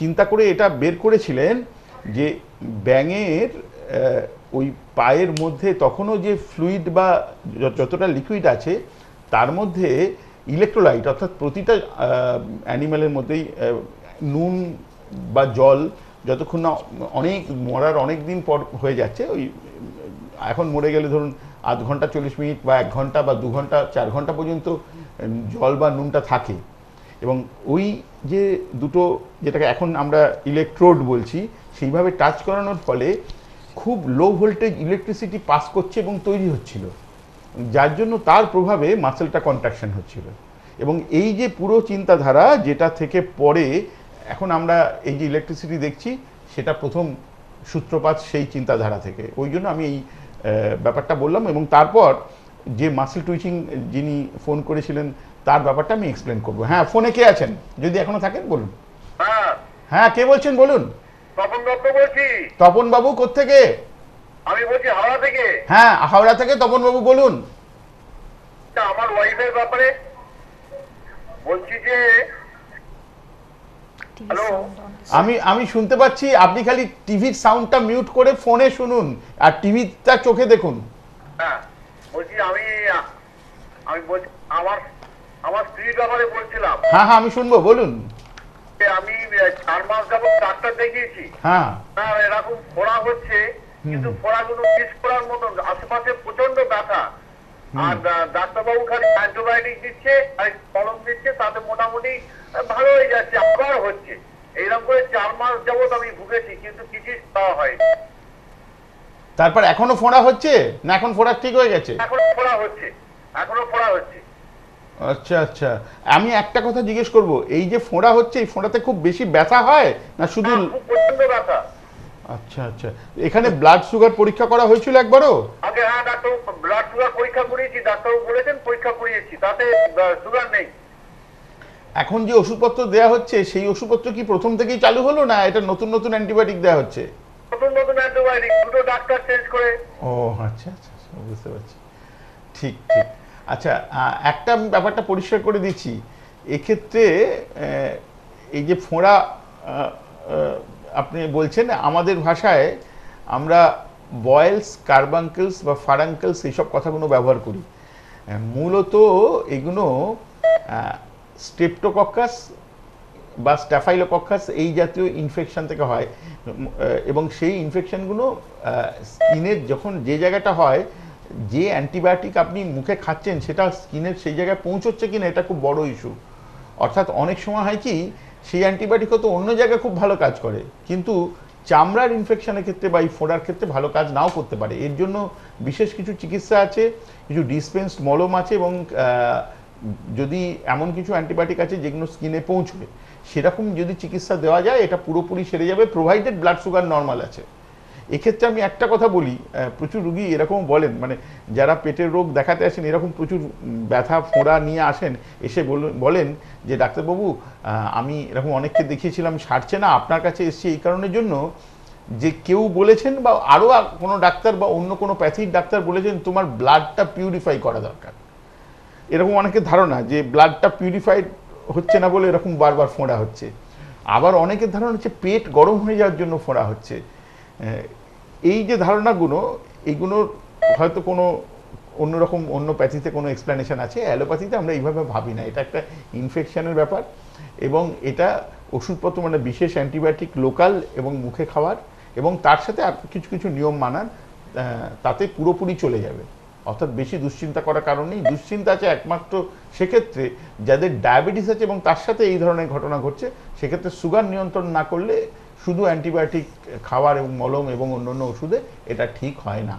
চিন্তা করে এটা বের করেছিলেন যে ব্যাঙের ওই পায়ের মধ্যে তখনও যে ফ্লুইড বা যতটা লিকুইড আছে তার মধ্যে ইলেকট্রোলাইট, অর্থাৎ প্রতিটা অ্যানিম্যালের মধ্যেই নুন বা জল যতক্ষণ না মরার অনেক দিন পর হয়ে যাচ্ছে, ওই এখন মরে গেলে ধরুন আধ ঘন্টা 40 মিনিট বা 1 ঘন্টা বা 2 ঘন্টা 4 ঘন্টা পর্যন্ত জল বা নুনটা থাকে, এবং ওই যে দুটো যেটাকে এখন আমরা ইলেকট্রোড বলছি সেইভাবে টাচ করানোর ফলে খুব লো ভোল্টেজ ইলেকট্রিসিটি পাস করছে এবং তৈরি হচ্ছিল, যার জন্য তার প্রভাবে মাসেলটা কন্ট্রাকশন হচ্ছিল। এবং এই যে পুরো চিন্তাধারা যেটা থেকে পরে এখন আমরা এই যে ইলেকট্রিসিটি দেখছি সেটা প্রথম সূত্রপাত সেই চিন্তাধারা থেকে, ওই জন্য আমি এই ব্যাপারটা বললাম। এবং তারপর যে মাসেল টুইচিং যিনি ফোন করেছিলেন তার ব্যাপারটা আমি এক্সপ্লেন করবো। হ্যাঁ, ফোনে কে আছেন যদি এখনো থাকেন বলুন। হ্যাঁ, কে বলছেন বলুন। তপন দত্ত বলছি। তপন বাবু কোত্থেকে? আমি বলছি হাওড়া থেকে। হ্যাঁ, হাওড়া থেকে তপন বাবু বলুন। আমার ওয়াইফের ব্যাপারে বলছি যে, হ্যালো, আমি শুনতে পাচ্ছি, আপনি খালি টিভির সাউন্ডটা মিউট করে ফোনে শুনুন আর টিভিটা চোখে দেখুন। হ্যাঁ বলছি, আমি বলছি আমার স্ত্রীর ব্যাপারে বলছিলাম। হ্যাঁ হ্যাঁ, আমি শুনবো, বলুন। আমি 4 মাস যাবত ডাক্তার দেখিয়েছি। হ্যাঁ, এরকম ফোড়া হচ্ছে, কিন্তু ফোড়াগুলো মিস করার মতন, আশেপাশে প্রচন্ড ব্যথা, আর ডাক্তারবাবু খালি অ্যান্টিবায়োটিক দিচ্ছে আর কলম দিচ্ছে, তাতে মোটামুটি ভালো হয়ে যাচ্ছে, আবার হচ্ছে। এইরকম করে 4 মাস যাবত আমি ভুগেছি, কিন্তু কিছু পাওয়া হয়নি। তারপর এখনো ফোড়া হচ্ছে না? এখন ফোড়া ঠিক হয়ে গেছে? এখনো ফোড়া হচ্ছে। আচ্ছা আচ্ছা, আমি একটা কথা জিজ্ঞেস করব, এই যে ফোড়া হচ্ছে এই ফোড়াতে খুব বেশি ব্যথা হয় না শুধু? প্রচন্ড ব্যথা। আচ্ছা আচ্ছা, এখানে ব্লাড সুগার পরীক্ষা করা হয়েছিল একবারও? আগে হ্যাঁ ডাক্তার, ব্লাড সুগার পরীক্ষা করিয়েছি, ডাক্তারবাবু বলেছেন পরীক্ষা করিয়েছি, তাতে সুগার নেই। এখন যে ওষুধপত্র দেওয়া হচ্ছে সেই ওষুধপত্র কি প্রথম থেকেই চালু হলো না এটা নতুন নতুন অ্যান্টিবায়োটিক দেওয়া হচ্ছে? নতুন অ্যান্টিবায়োটিক, দুটো ডাক্তার চেঞ্জ করে। ও আচ্ছা আচ্ছা, বুঝতে পারছি। ঠিক ঠিক। আচ্ছা, একটা ব্যাপারটা পরিষ্কার করে দিচ্ছি, এক্ষেত্রে এই যে ফোঁড়া আপনি বলছেন, আমাদের ভাষায় আমরা বয়েলস, কার্বাঙ্কেলস বা ফারাঙ্কেলস এইসব কথাগুলো ব্যবহার করি। মূলত এগুলো স্ট্রেপ্টোকক্কাস বা স্ট্যাফাইলোকক্কাস এই জাতীয় ইনফেকশন থেকে হয়, এবং সেই ইনফেকশনগুলো স্কিনের যখন যে জায়গাটা হয়, যে অ্যান্টিবায়োটিক আপনি মুখে খাচ্ছেন সেটা স্কিনের সেই জায়গায় পৌঁছচ্ছে কিনা এটা খুব বড় ইস্যু। অর্থাৎ অনেক সময় হয় কি, সেই অ্যান্টিবায়োটিক হয়তো অন্য জায়গায় খুব ভালো কাজ করে, কিন্তু চামড়ার ইনফেকশনের ক্ষেত্রে বা এই ফোড়ার ক্ষেত্রে ভালো কাজ নাও করতে পারে। এর জন্য বিশেষ কিছু চিকিৎসা আছে, কিছু ডিসপেন্সড মলম আছে, এবং যদি এমন কিছু অ্যান্টিবায়োটিক আছে যেগুলো স্কিনে পৌঁছবে, সেরকম যদি চিকিৎসা দেওয়া যায় এটা পুরোপুরি সেরে যাবে, প্রোভাইডেড ব্লাড সুগার নর্মাল আছে। এক্ষেত্রে আমি একটা কথা বলি, প্রচুর রুগী এরকম বলেন, মানে যারা পেটের রোগ দেখাতে আসেন এরকম প্রচুর ব্যথা ফোঁড়া নিয়ে আসেন, এসে বলেন যে ডাক্তারবাবু আমি এরকম অনেককে দেখিয়েছিলাম সারছে না, আপনার কাছে এসেছি এই কারণের জন্য যে কেউ বলেছেন বা আরও কোনো ডাক্তার বা অন্য কোনো প্যাথির ডাক্তার বলেছেন তোমার ব্লাডটা পিউরিফাই করা দরকার। এরকম অনেকের ধারণা যে ব্লাডটা পিউরিফাইড হচ্ছে না বলে এরকম বারবার ফোঁড়া হচ্ছে। আবার অনেকের ধারণা হচ্ছে পেট গরম হয়ে যাওয়ার জন্য ফোঁড়া হচ্ছে। এই যে ধারণাগুলো, এইগুলোর হয়তো কোনো অন্যরকম অন্য প্যাথিতে কোনো এক্সপ্লেনেশন আছে, অ্যালোপ্যাথিতে আমরা এইভাবে ভাবি না, এটা একটা ইনফেকশনের ব্যাপার এবং এটা ওষুধপত্র মানে বিশেষ অ্যান্টিবায়োটিক লোকাল এবং মুখে খাওয়ার এবং তার সাথে আর কিছু কিছু নিয়ম মানার, তাতে পুরোপুরি চলে যাবে। অর্থাৎ বেশি দুশ্চিন্তা করার কারণ নেই। দুশ্চিন্তা আছে একমাত্র সেক্ষেত্রে যাদের ডায়াবেটিস আছে এবং তার সাথে এই ধরনের ঘটনা ঘটছে, সেক্ষেত্রে সুগার নিয়ন্ত্রণ না করলে শুধু অ্যান্টিবায়োটিক খাওয়ার এবং মলম এবং অন্যান্য ওষুধে এটা ঠিক হয় না।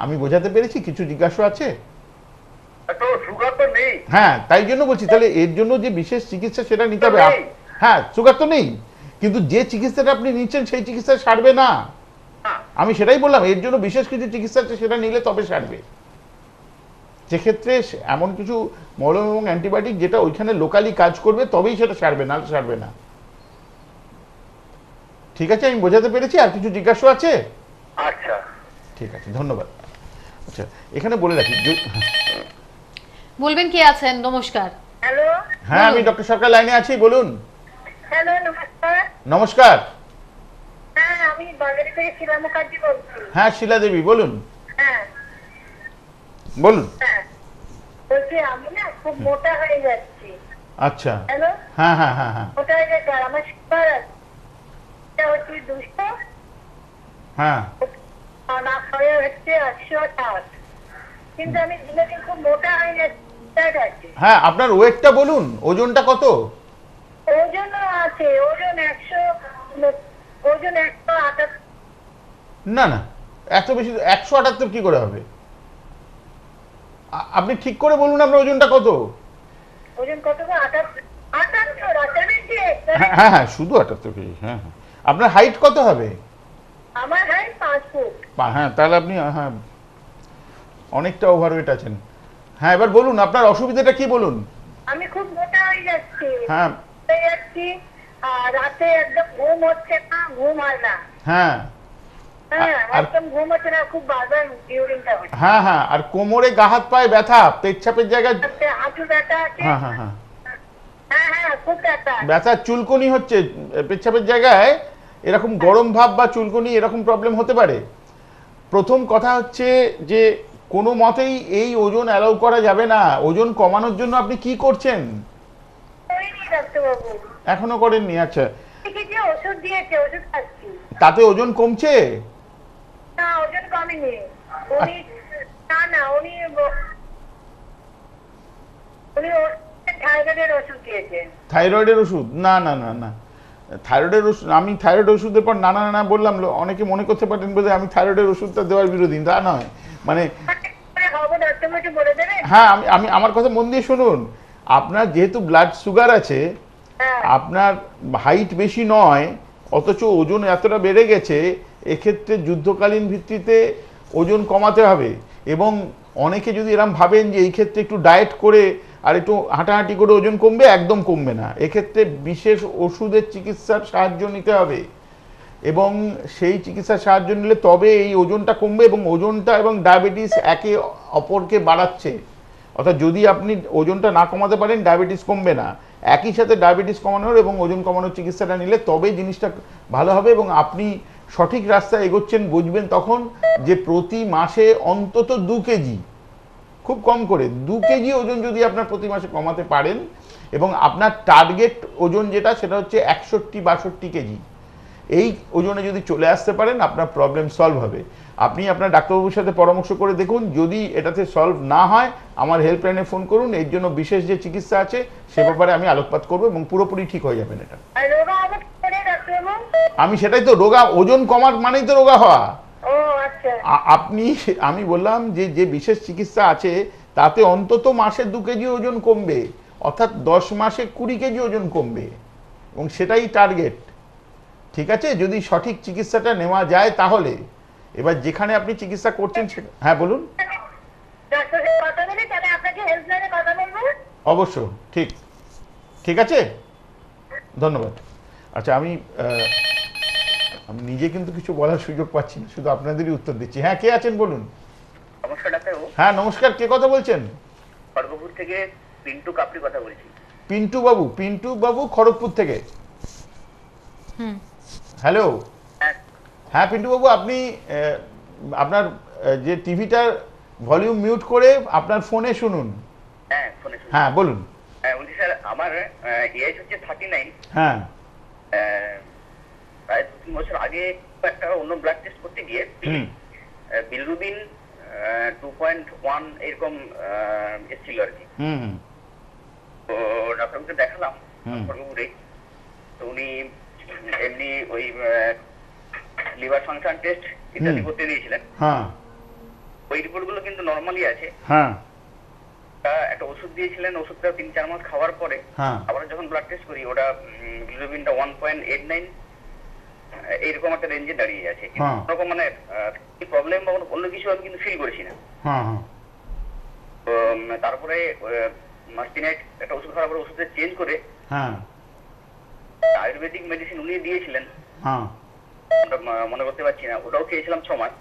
আমি বোঝাতে পেরেছি? কিছু জিজ্ঞাসা আছে? হ্যাঁ, তাই জন্য বলছি তাহলে এর জন্য যে বিশেষ চিকিৎসা সেটা নিতে হবে। হ্যাঁ, সুগার তো নেই, কিন্তু যে চিকিৎসাটা আপনি নিচ্ছেন সেই চিকিৎসা সারবে না। আমি সেটাই বললাম, এর জন্য বিশেষ কিছু চিকিৎসা আছে, সেটা নিলে তবে সারবে। সেক্ষেত্রে এমন কিছু মলম এবং অ্যান্টিবায়োটিক যেটা ওইখানে লোকালি কাজ করবে তবেই সেটা সারবে, না সারবে না। ঠিক আছে, আমি বোঝাতে পেরেছি? আর কিছু জিজ্ঞাসা আছে? আচ্ছা, ঠিক আছে, ধন্যবাদ। আচ্ছা, এখানে বলে রাখি, বলবেন কে আছেন? নমস্কার। হ্যালো। হ্যাঁ, আমি ডক্টর সরকার লাইনে আছি, বলুন। হ্যালো, নমস্কার। নমস্কার। হ্যাঁ, আমি বাজারে থেকে শিলা মুখার্জি বলছি। হ্যাঁ, শিলা দেবী বলুন। হ্যাঁ বলুন। হ্যাঁ, বলছি আমি না খুব মোটা হয়ে যাচ্ছি। আচ্ছা। হ্যালো। হ্যাঁ হ্যাঁ হ্যাঁ হ্যাঁ মোটা হয়ে যাচ্ছে, আর আমার সুগার আছে, এটা হচ্ছে 200, হ্যাঁ না হয়ে হচ্ছে 108। কিন্তু আমি দিনে দিন খুব মোটা হয়ে যাচ্ছি। হ্যাঁ, আপনার ওয়েটটা বলুন, ওজনটা কত? ওজন আছে, ওজন 178। না না, এত বেশি 178 কি করে হবে? আপনি ঠিক করে বলুন আপনার ওজনটা কত? ওজন কত? 78। হ্যাঁ হ্যাঁ, শুধু 78 কেজি। হ্যাঁ হ্যাঁ, আপনার হাইট কত হবে? আমার হাইট 5 ফুট। হ্যাঁ, তাহলে আপনি হ্যাঁ অনেকটা ওভারওয়েট আছেন। হ্যাঁ, এবার বলুন আপনার অসুবিধাটা কি বলুন। আমি খুব মোটা হয়ে যাচ্ছি। হ্যাঁ, হয়ে যাচ্ছি, আর রাতে একদম ঘুম হচ্ছে না, ঘুম হয় না। হ্যাঁ হ্যাঁ, আর একদম ঘুম হচ্ছে না, খুব বারবার ইউরিনটা হচ্ছে। হ্যাঁ হ্যাঁ, আর কোমরে গা হাত পায়ে ব্যথা, পেটছাপের জায়গায়। হাঁটু ব্যথা আছে। হ্যাঁ হ্যাঁ হ্যাঁ, হ্যাঁ হ্যাঁ, খুব ব্যথা। ব্যথা, চুলকুনি হচ্ছে পেচ্ছাপের জায়গায়, এরকম গরম ভাব বা চুলকুনি এরকম প্রবলেম হতে পারে। প্রথম কথা হচ্ছে যে কোনো মতেই এই ওজন অ্যালাউ করা যাবে না। ওজন কমানোর জন্য আপনি কি করছেন? করিনি ডাক্তারবাবু। এখনো করেননি? আচ্ছা, যে ওষুধ দিয়েছে, ওষুধ খাচ্ছি। তাতে ওজন কমছে? না, ওজন কমেনি। উনি না উনি থাইরয়েডের ওষুধ দিয়েছেন। থাইরয়েডের ওষুধ? না না না না, থাইরয়েডের ওষুধ, আমি থাইরয়েড ওষুধের পর না না না বললাম, অনেকে মনে করতে পারেন বলে আমি থাইরয়েডের ওষুধটা দেওয়ার বিরোধী, তা নয়। মানে হ্যাঁ, আমি আমার কথা মন দিয়ে শুনুন। আপনার যেহেতু ব্লাড সুগার আছে, আপনার হাইট বেশি নয়, অথচ ওজন এতটা বেড়ে গেছে, এক্ষেত্রে যুদ্ধকালীন ভিত্তিতে ওজন কমাতে হবে। এবং অনেকে যদি এরকম ভাবেন যে এই ক্ষেত্রে একটু ডায়েট করে আর একটু হাঁটাহাঁটি করে ওজন কমবে, একদম কমবে না। এক্ষেত্রে বিশেষ ওষুধের চিকিৎসার সাহায্য নিতে হবে এবং সেই চিকিৎসার সাহায্য নিলে তবে এই ওজনটা কমবে। এবং ওজনটা এবং ডায়াবেটিস একে অপরকে বাড়াচ্ছে, অর্থাৎ যদি আপনি ওজনটা না কমাতে পারেন ডায়াবেটিস কমবে না। একই সাথে ডায়াবেটিস কমানোর এবং ওজন কমানোর চিকিৎসাটা নিলে তবেই জিনিসটা ভালো হবে এবং আপনি সঠিক রাস্তায় এগোচ্ছেন বুঝবেন তখন যে প্রতি মাসে অন্তত 2 কেজি, খুব কম করে 2 কেজি ওজন যদি আপনার প্রতি মাসে কমাতে পারেন এবং আপনার টার্গেট ওজন যেটা সেটা হচ্ছে 61-62 কেজি, এই ওজনে যদি চলে আসতে পারেন আপনার প্রবলেম সলভ হবে। আপনি আপনার ডাক্তারবাবুর সাথে পরামর্শ করে দেখুন, যদি এটাতে সলভ না হয় আমার হেল্পলাইনে ফোন করুন। এর জন্য বিশেষ যে চিকিৎসা আছে সে ব্যাপারে আমি আলোকপাত করবো এবং পুরোপুরি ঠিক হয়ে যাবেন এটা। আমি সেটাই তো, রোগা ওজন কমার মানেই তো রোগা হওয়া। আপনি, আমি বললাম যে যে বিশেষ চিকিৎসা আছে তাতে অন্তত মাসে 2 কেজি ওজন কমবে, অর্থাৎ 10 মাসে 20 কেজি ওজন কমবে এবং সেটাই টার্গেট। ঠিক আছে, যদি সঠিক চিকিৎসাটা নেওয়া যায় তাহলে। এবার যেখানে আপনি চিকিৎসা করছেন সেটা, হ্যাঁ বলুন। অবশ্য, ঠিক ঠিক আছে, ধন্যবাদ। আচ্ছা, আমি নিজে কিন্তু কিছু বলার সুযোগ পাচ্ছি না, শুধু আপনাদেরই উত্তর দিচ্ছি। হ্যাঁ, কে আছেন বলুন। নমস্কার ডাক্তারবাবু। হ্যাঁ নমস্কার, কে কথা বলছেন? খড়গপুর থেকে পিন্টু কাপড়ি কথা বলছি। পিন্টু বাবু? পিন্টু বাবু খড়গপুর থেকে। হ্যালো। হ্যাঁ পিন্টু বাবু, আপনি আপনার যে টিভিটার ভলিউম মিউট করে আপনার ফোনে শুনুন। হ্যাঁ ফোনে শুনুন। হ্যাঁ বলুন। বলছি স্যার আমার এজ হচ্ছে 39। হ্যাঁ প্রায় 2-3 বছর আগে একটা অন্য ব্লাড টেস্ট করতে গিয়ে বিলিরুবিন 2.1 এরকম এসেছিল আর কি। তো ডাক্তারকে দেখালাম খড়গপুরে, তো উনি এমনি ওই লিভার ফাংশন টেস্ট ইত্যাদি করতে দিয়েছিলেন। হ্যাঁ ওই রিপোর্টগুলো কিন্তু নর্মালি আছে। হ্যাঁ একটা ওষুধ দিয়েছিলেন, ওষুধটা 3-4 মাস খাওয়ার পরে আবার যখন ব্লাড টেস্ট করি ওটা বিলিরুবিনটা 1.89 এইরকম একটা রেঞ্জে দাঁড়িয়ে আছে। এরকম মানে প্রবলেম বা অন্য কিছু আমি কিন্তু ফিল করেছি না। তো তারপরে মাস তিনেক একটা ওষুধ খাওয়ার পরে ওষুধটা চেঞ্জ করে আয়ুর্বেদিক মেডিসিন উনি দিয়েছিলেন, মনে করতে পারছি না, ওটাও খেয়েছিলাম 6 মাস।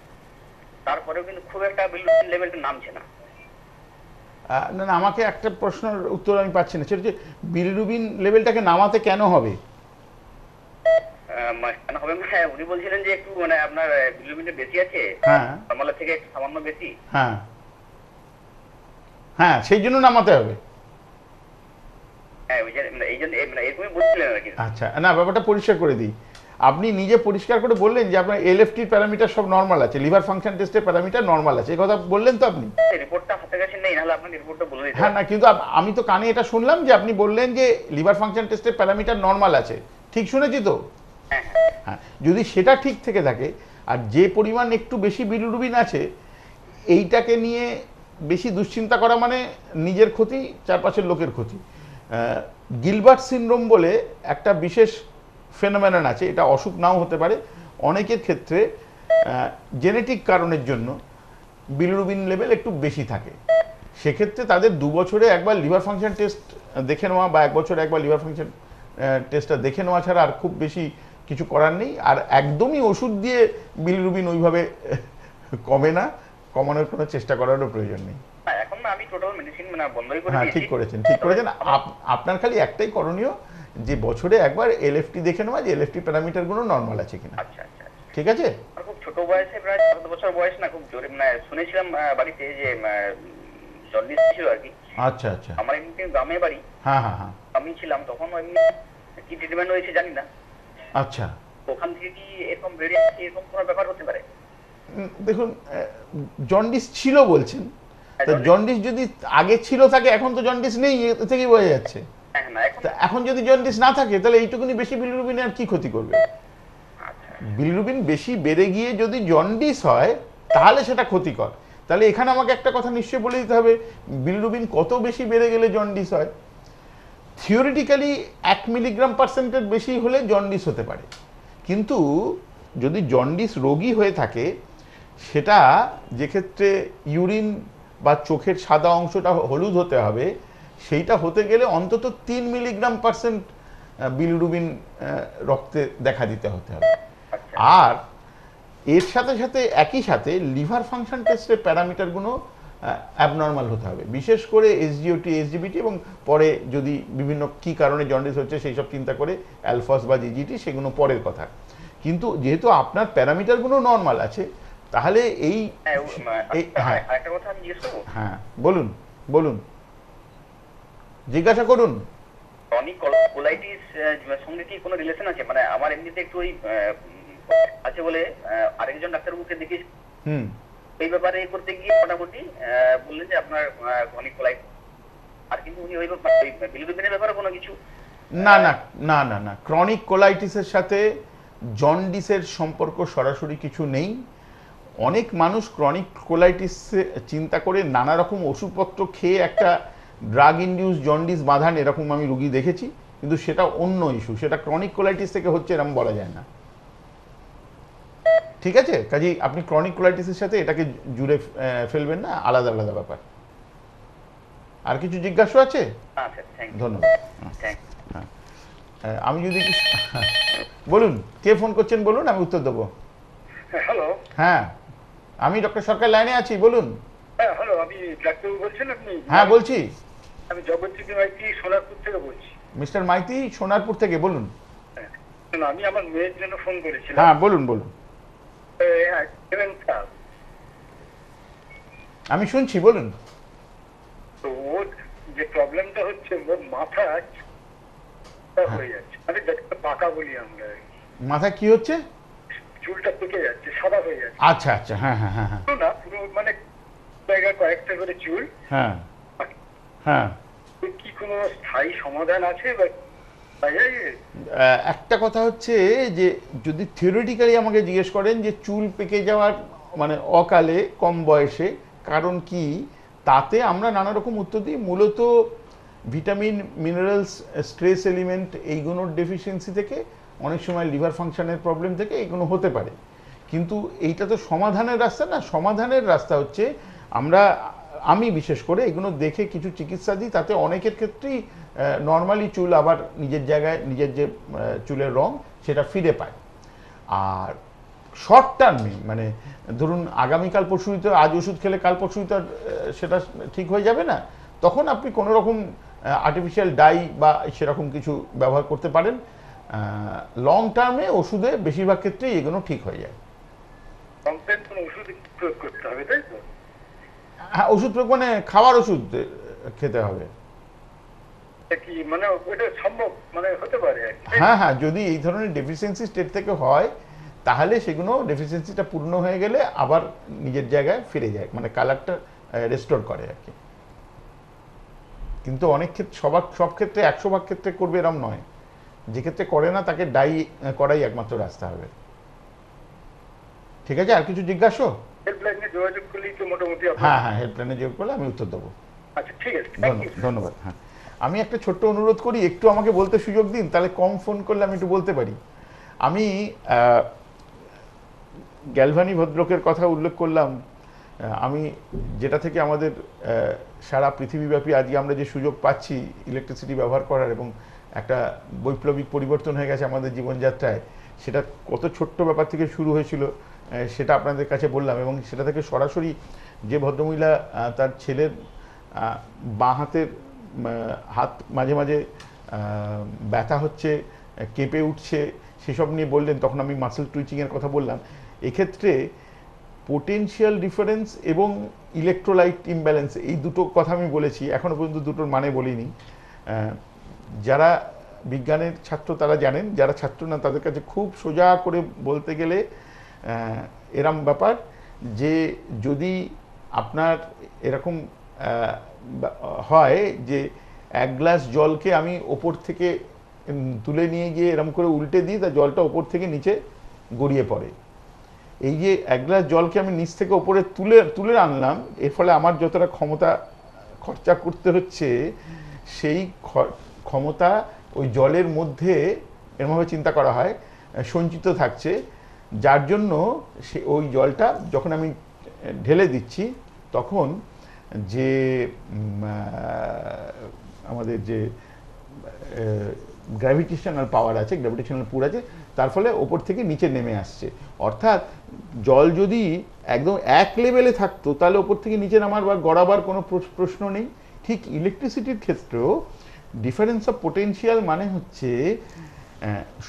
তারপরেও কিন্তু খুব একটা বিলিরুবিন লেভেলটা নামছে না। না না, আমাকে একটা প্রশ্নের উত্তর আমি পাচ্ছি না, সেটা হচ্ছে বিলিরুবিন লেভেলটাকে নামাতে কেন হবে? কেন হবে মানে উনি বলছিলেন যে একটু মানে আপনার বিলিরুবিনটা বেশি আছে, নরমালের থেকে একটু সামান্য বেশি। হ্যাঁ হ্যাঁ, সেই জন্য নামাতে হবে। হ্যাঁ এই জন্য এরকমই বলছিলেন আর কি। আচ্ছা, না ব্যাপারটা পরিষ্কার করে দিই। আপনি নিজে পরিষ্কার করে বললেন যে আপনার এলএফটির প্যারামিটার সব নরমাল আছে, লিভার ফাংশন টেস্টের প্যারামিটার নরমাল আছে, এই কথা বললেন তো আপনি? রিপোর্টটা হাতে কাছে নেই, নাহলে আপনাকে রিপোর্টটা বলে দিতে। হ্যাঁ না, কিন্তু আমি তো কানে এটা শুনলাম যে আপনি বললেন যে লিভার ফাংশন টেস্টের প্যারামিটার নরমাল আছে, ঠিক শুনেছি তো? হ্যাঁ, যদি সেটা ঠিক থেকে থাকে আর যে পরিমাণ একটু বেশি বিলিরুবিন আছে, এইটাকে নিয়ে বেশি দুশ্চিন্তা করা মানে নিজের ক্ষতি, চারপাশের লোকের ক্ষতি। গিলবার্ট সিনড্রোম বলে একটা বিশেষ ফেনোমেনন আছে, এটা অসুখ নাও হতে পারে, অনেকের ক্ষেত্রে জেনেটিক কারণের জন্য বিলিরুবিন লেভেল একটু বেশি থাকে। সেক্ষেত্রে তাদের 2 বছরে একবার লিভার ফাংশন টেস্ট দেখে নেওয়া বা 1 বছরে একবার লিভার ফাংশন টেস্টটা দেখে নেওয়া ছাড়া আর খুব বেশি কিছু করার নেই। আর একদমই ওষুধ দিয়ে বিলিরুবিন ওইভাবে কমে না, কমানোর কোনো চেষ্টা করারও প্রয়োজন নেই। এখন আমি টোটাল মেডিসিন মানে বন্ধই করে হ্যাঁ, দিয়েছি। ঠিক করেছেন, ঠিক করেছেন। আপনার খালি একটাই করণীয় যে বছরে একবার এলএফটি দেখে নেওয়া, যে এলএফটি প্যারামিটারগুলো নরমাল আছে কিনা। আচ্ছা আচ্ছা, ঠিক আছে। আর খুব ছোট বয়সে প্রায় 7 বছর বয়স না, খুব জোরে মানে শুনেছিলাম বাড়িতে যে জন্ডিস ছিল আর কি। আচ্ছা আচ্ছা। আমার এমনি গ্রামে বাড়ি। হ্যাঁ হ্যাঁ হ্যাঁ। আমি ছিলাম তখন, এমনি কি ট্রিটমেন্ট হয়েছে জানি না। আচ্ছা, ওখান থেকে কি এরকম বেরিয়ে আসছে, এরকম কোনো ব্যাপার হতে পারে? দেখুন, জন্ডিস ছিল বলছেন, তো জন্ডিস যদি আগে ছিল থাকে, এখন তো জন্ডিস নেই, এ থেকেই বোঝা যাচ্ছে। এখন যদি জন্ডিস না থাকে তাহলে এইটুকুনি বেশি বিলিরুবিন আর কি ক্ষতি করবে? বিলিরুবিন বেশি বেড়ে গিয়ে যদি জন্ডিস হয় তাহলে সেটা ক্ষতিকর। তাহলে এখানে আমাকে একটা কথা নিশ্চয়ই বলে দিতে হবে, বিলিরুবিন কত বেশি বেড়ে গেলে জন্ডিস হয়। থিওরিটিক্যালি 1 মিলিগ্রাম/% বেশি হলে জন্ডিস হতে পারে, কিন্তু যদি জন্ডিস রোগী হয়ে থাকে, সেটা যে ক্ষেত্রে ইউরিন বা চোখের সাদা অংশটা হলুদ হতে হবে, সেইটা হতে গেলে অন্তত 3 মিলিগ্রাম% বিলিরুবিন রক্তে দেখা দিতে হতে হবে। আর এর সাথে সাথে একই সাথে লিভার ফাংশন টেস্টের প্যারামিটারগুলো অ্যাবনর্মাল হতে হবে, বিশেষ করে এসজিওটি, এসজিবিটি, এবং পরে যদি বিভিন্ন কি কারণে জন্ডিস হচ্ছে সেই সব চিন্তা করে অ্যালফস বা জিজিটি, সেগুলো পরের কথা। কিন্তু যেহেতু আপনার প্যারামিটারগুলো নর্মাল আছে, তাহলে এই একটা কথা আমি জিজ্ঞেস করব। হ্যাঁ বলুন বলুন, জিজ্ঞাসা করুন। ক্রনিক কোলাইটিস সঙ্গে কি কোনো রিলেশন আছে? মানে আমার এমনিতে একটু ওই আছে বলে আরেকজন ডাক্তারবাবুকে দেখিয়েছি, এই ব্যাপারে করতে গিয়ে মোটামুটি বললেন যে আপনার ক্রনিক কোলাইটিস, আর কিন্তু উনি ওই বিলিরুবিনের ব্যাপারে কোনো কিছু না না না না না, ক্রনিক কোলাইটিসের সাথে জন্ডিসের সম্পর্ক সরাসরি কিছু নেই। অনেক মানুষ ক্রনিক কোলাইটিস চিন্তা করে নানা রকম ওষুধপত্র খেয়ে একটা ড্রাগ ইনডিউস জন্ডিস বাঁধান, এরকম আমি রুগী দেখেছি, কিন্তু সেটা অন্য ইস্যু, সেটা ক্রনিক কোলাইটিস থেকে হচ্ছে এরকম বলা যায় না। ঠিক আছে, কাজেই আপনি ক্রনিক কোলাইটিসের সাথে এটাকে জুড়ে ফেলবেন না, আলাদা আলাদা ব্যাপার। আর কিছু জিজ্ঞাসা আছে? ধন্যবাদ। আমি যদি বলুন, কে ফোন করছেন বলুন, আমি উত্তর দেবো। হ্যালো। হ্যাঁ, আমি ডক্টর সরকার লাইনে আছি, বলুন। হ্যাঁ হ্যালো, আমি ডাক্তারবাবু বলছেন আপনি? হ্যাঁ বলছি। আমি জগৎজ্যোতি মাইতি সোনারপুর থেকে বলছি। মিস্টার মাইতি সোনারপুর থেকে, বলুন। আমি আমার মেয়ের জন্য ফোন করেছিলাম। হ্যাঁ বলুন বলুন। আমি শুনছি, বলুন। তো ওর যে প্রবলেমটা হচ্ছে, ওর মাথা হয়ে যাচ্ছে, মানে যেটা পাকা বলি আমরা, মাথা কি হচ্ছে? চুলটা পেকে যাচ্ছে, সাদা হয়ে যাচ্ছে। আচ্ছা আচ্ছা, হ্যাঁ হ্যাঁ হ্যাঁ হ্যাঁ, পুরো না, পুরো মানে জায়গায় কয়েকটা করে চুল। হ্যাঁ হ্যাঁ। কি কোনো স্থায়ী সমাধান আছে বা একটা কথা হচ্ছে যে যদি থিওরিটিক্যালি আমাকে জিজ্ঞেস করেন যে চুল পেকে যাওয়ার মানে অকালে কম বয়সে কারণ কি, তাতে আমরা নানা রকম উত্তর দিই। মূলত ভিটামিন, মিনারেলস, স্ট্রেস এলিমেন্ট এইগুলোর ডেফিসিয়েন্সি থেকে, অনেক সময় লিভার ফাংশনের প্রবলেম থেকে এইগুলো হতে পারে। কিন্তু এইটা তো সমাধানের রাস্তা না। সমাধানের রাস্তা হচ্ছে আমি বিশেষ করে এগুলো দেখে কিছু চিকিৎসা দিই, তাতে অনেকের ক্ষেত্রেই নর্মালি চুল আবার নিজের জায়গায়, নিজের যে চুলের রং সেটা ফিরে পায়। আর শর্ট টার্মে মানে ধরুন আগামীকাল পরশু তো, আজ ওষুধ খেলে কাল পরশু তো সেটা ঠিক হয়ে যাবে না, তখন আপনি কোনো রকম আর্টিফিশিয়াল ডাই বা সেরকম কিছু ব্যবহার করতে পারেন। লং টার্মে ওষুধে বেশিরভাগ ক্ষেত্রেই এগুলো ঠিক হয়ে যায়। ওষুধ প্রয়োগ করতে হবে, তাই তো? হ্যাঁ, ওষুধ প্রয়োগ মানে খাওয়ার ওষুধ খেতে হবে। কি মানে ওটা সম্ভব মানে হতে পারে? হ্যাঁ হ্যাঁ, যদি এই ধরনের ডেফিসিয়েন্সি স্টেট থেকে হয় তাহলে সেগুলো ডেফিসিয়েন্সিটা পূর্ণ হয়ে গেলে আবার নিজের জায়গায় ফিরে যায়, মানে কালারটা রেস্টোর করে আর কি। কিন্তু অনেক ক্ষেত্রে সব ক্ষেত্রে 100% ক্ষেত্রে করবে এরম নয়। যে ক্ষেত্রে করে না তাকে ডাই করাই একমাত্র রাস্তা হবে। ঠিক আছে, আর কিছু জিজ্ঞাসা? হেল্পলাইনে যোগাযোগ করলেই তো মোটামুটি। হ্যাঁ হ্যাঁ, হেল্পলাইনে যোগাযোগ করলে আমি উত্তর দেবো। আচ্ছা, ঠিক আছে, ধন্যবাদ। হ্যাঁ, আমি একটা ছোট্ট অনুরোধ করি, একটু আমাকে বলতে সুযোগ দিন, তাহলে কম ফোন করলে আমি একটু বলতে পারি। আমি গ্যালভানি ভদ্রকের কথা উল্লেখ করলাম। আমি যেটা থেকে আমাদের সারা পৃথিবীব্যাপী আজকে আমরা যে সুযোগ পাচ্ছি ইলেকট্রিসিটি ব্যবহার করার, এবং একটা বৈপ্লবিক পরিবর্তন হয়ে গেছে আমাদের জীবনযাত্রায়, সেটা কত ছোট্ট ব্যাপার থেকে শুরু হয়েছিল সেটা আপনাদের কাছে বললাম। এবং সেটা থেকে সরাসরি যে ভদ্রমহিলা তার ছেলের বাঁ হাতের হাত মাঝে মাঝে ব্যথা হচ্ছে, কেঁপে উঠছে, সেসব নিয়ে বললেন, তখন আমি মাসেল টুইচিংয়ের কথা বললাম। এক্ষেত্রে পোটেনশিয়াল ডিফারেন্স এবং ইলেকট্রোলাইট ইমব্যালেন্স, এই দুটো কথা আমি বলেছি, এখনও পর্যন্ত দুটোর মানে বলিনি। যারা বিজ্ঞানের ছাত্র তারা জানেন, যারা ছাত্র না তাদের কাছে খুব সোজা করে বলতে গেলে এরম ব্যাপার যে যদি আপনার এরকম হয় যে এক গ্লাস জলকে আমি ওপর থেকে তুলে নিয়ে গিয়ে এরম করে উল্টে দিই, তা জলটা ওপর থেকে নিচে গড়িয়ে পড়ে। এই যে এক গ্লাস জলকে আমি নিচ থেকে ওপরে তুলে আনলাম, এর ফলে আমার যতটা ক্ষমতা খরচা করতে হচ্ছে, সেই ক্ষমতা ওই জলের মধ্যে এরমভাবে চিন্তা করা হয় সঞ্চিত থাকছে, যার জন্য ওই জলটা যখন আমি ঢেলে দিচ্ছি তখন যে আমাদের যে গ্র্যাভিটেশনাল পাওয়ার আছে, গ্র্যাভিটেশনাল পুল আছে, তার ফলে ওপর থেকে নিচে নেমে আসছে। অর্থাৎ জল যদি একদম এক লেভেলে থাকতো তাহলে ওপর থেকে নিচে নামার বা গড়াবার কোনো প্রশ্ন নেই। ঠিক ইলেকট্রিসিটির ক্ষেত্রেও ডিফারেন্স অফ পোটেনশিয়াল মানে হচ্ছে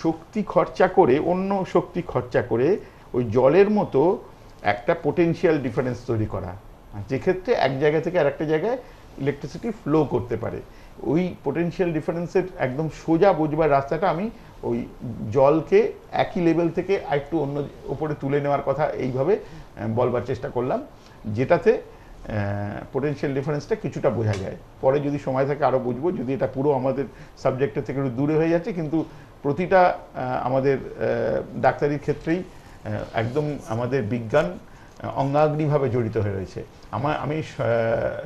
শক্তি খরচা করে, অন্য শক্তি খরচা করে ওই জলের মতো একটা পোটেনশিয়াল ডিফারেন্স তৈরি করা, যেক্ষেত্রে এক জায়গা থেকে আরেকটা জায়গায় ইলেকট্রিসিটি ফ্লো করতে পারে। ওই পোটেনশিয়াল ডিফারেন্সের একদম সোজা বোঝবার রাস্তাটা আমি ওই জলকে একই লেভেল থেকে আরেকটু অন্য ওপরে তুলে নেওয়ার কথা এইভাবে বলবার চেষ্টা করলাম, যেটাতে পোটেনশিয়াল ডিফারেন্সটা কিছুটা বোঝা যায়। পরে যদি সময় থাকে আরও বুঝবো, যদি এটা পুরো আমাদের সাবজেক্টের থেকে একটু দূরে হয়ে যাচ্ছে। কিন্তু প্রতিটা আমাদের ডাক্তারির ক্ষেত্রেই একদম আমাদের বিজ্ঞান অঙ্গাগ্নিভাবে জড়িত হয়ে রয়েছে। আমি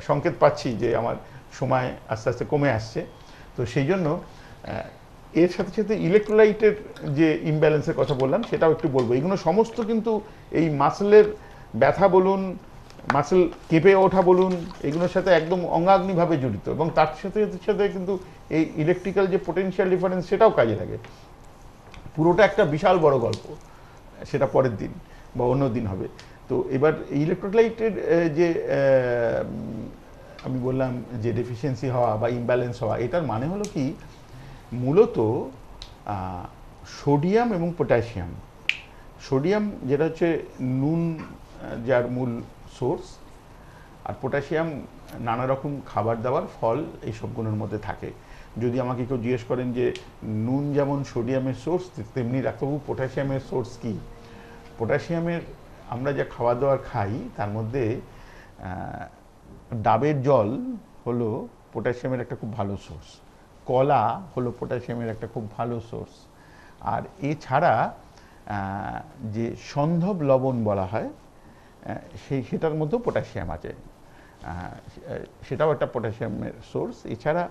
সংকেত পাচ্ছি যে আমার সময় আস্তে আস্তে কমে আসছে, তো সেই জন্য এর সাথে সাথে ইলেকট্রোলাইটের যে ইমব্যালেন্সের কথা বললাম সেটাও একটু বলবো। এগুলো সমস্ত কিন্তু এই মাসেলের ব্যথা বলুন, মাসেল কেঁপে ওঠা বলুন, এগুলোর সাথে একদম অঙ্গাগ্নিভাবে জড়িত, এবং তার সাথে সাথে কিন্তু এই ইলেকট্রিক্যাল যে পোটেনশিয়াল ডিফারেন্স সেটাও কাজে লাগে। পুরোটা একটা বিশাল বড় গল্প, সেটা পরের দিন বা অন্য দিন হবে। তো এবার ইলেকট্রোলাইটের যে আমি বললাম যে ডেফিসিয়েন্সি হওয়া বা ইমব্যালেন্স হওয়া, এটার মানে হলো কি, মূলত সোডিয়াম এবং পটাশিয়াম। সোডিয়াম যেটা হচ্ছে নুন, যার মূল সোর্স, আর পটাশিয়াম নানা রকম খাবার দাবার, ফল, এই সবগুলোর মধ্যে থাকে। যদি আমাকে কেউ জিজ্ঞেস করেন যে নুন যেমন সোডিয়ামের সোর্স, তেমনি ডাক্তারবাবু পটাশিয়ামের সোর্স কি? পটাশিয়ামের আমরা যা খাওয়া দাওয়ার খাই তার মধ্যে ডাবের জল হলো পটাশিয়ামের একটা খুব ভালো সোর্স, কলা হলো পটাশিয়ামের একটা খুব ভালো সোর্স, আর এছাড়া যে সন্ধব লবণ বলা হয় সেটার মধ্যেও পটাশিয়াম আছে, সেটাও একটা পটাশিয়ামের সোর্স। এছাড়া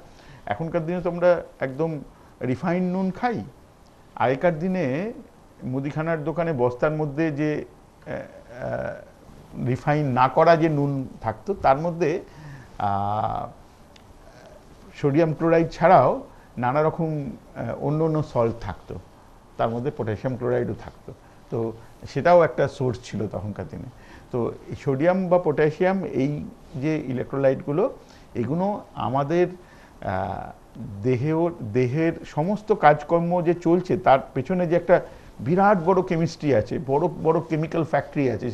এখনকার দিনে তো আমরা একদম রিফাইন্ড নুন খাই, আগেকার দিনে মুদিখানার দোকানে বস্তার মধ্যে যে রিফাইন না করা যে নুন থাকতো তার মধ্যে সোডিয়াম ক্লোরাইড ছাড়াও নানা রকম অন্য অন্য সল্ট থাকতো, তার মধ্যে পটাশিয়াম ক্লোরাইডও থাকতো। তো সেটাও একটা সোর্স ছিল তখনকার দিনে। তো সোডিয়াম বা পটাশিয়াম এই যে ইলেকট্রোলাইটগুলো, এগুলো আমাদের দেহের সমস্ত কাজকর্ম যে চলছে তার পেছনে যে একটা বিরাট বড় কেমিস্ট্রি আছে, বড় বড় কেমিক্যাল ফ্যাক্টরি আছে,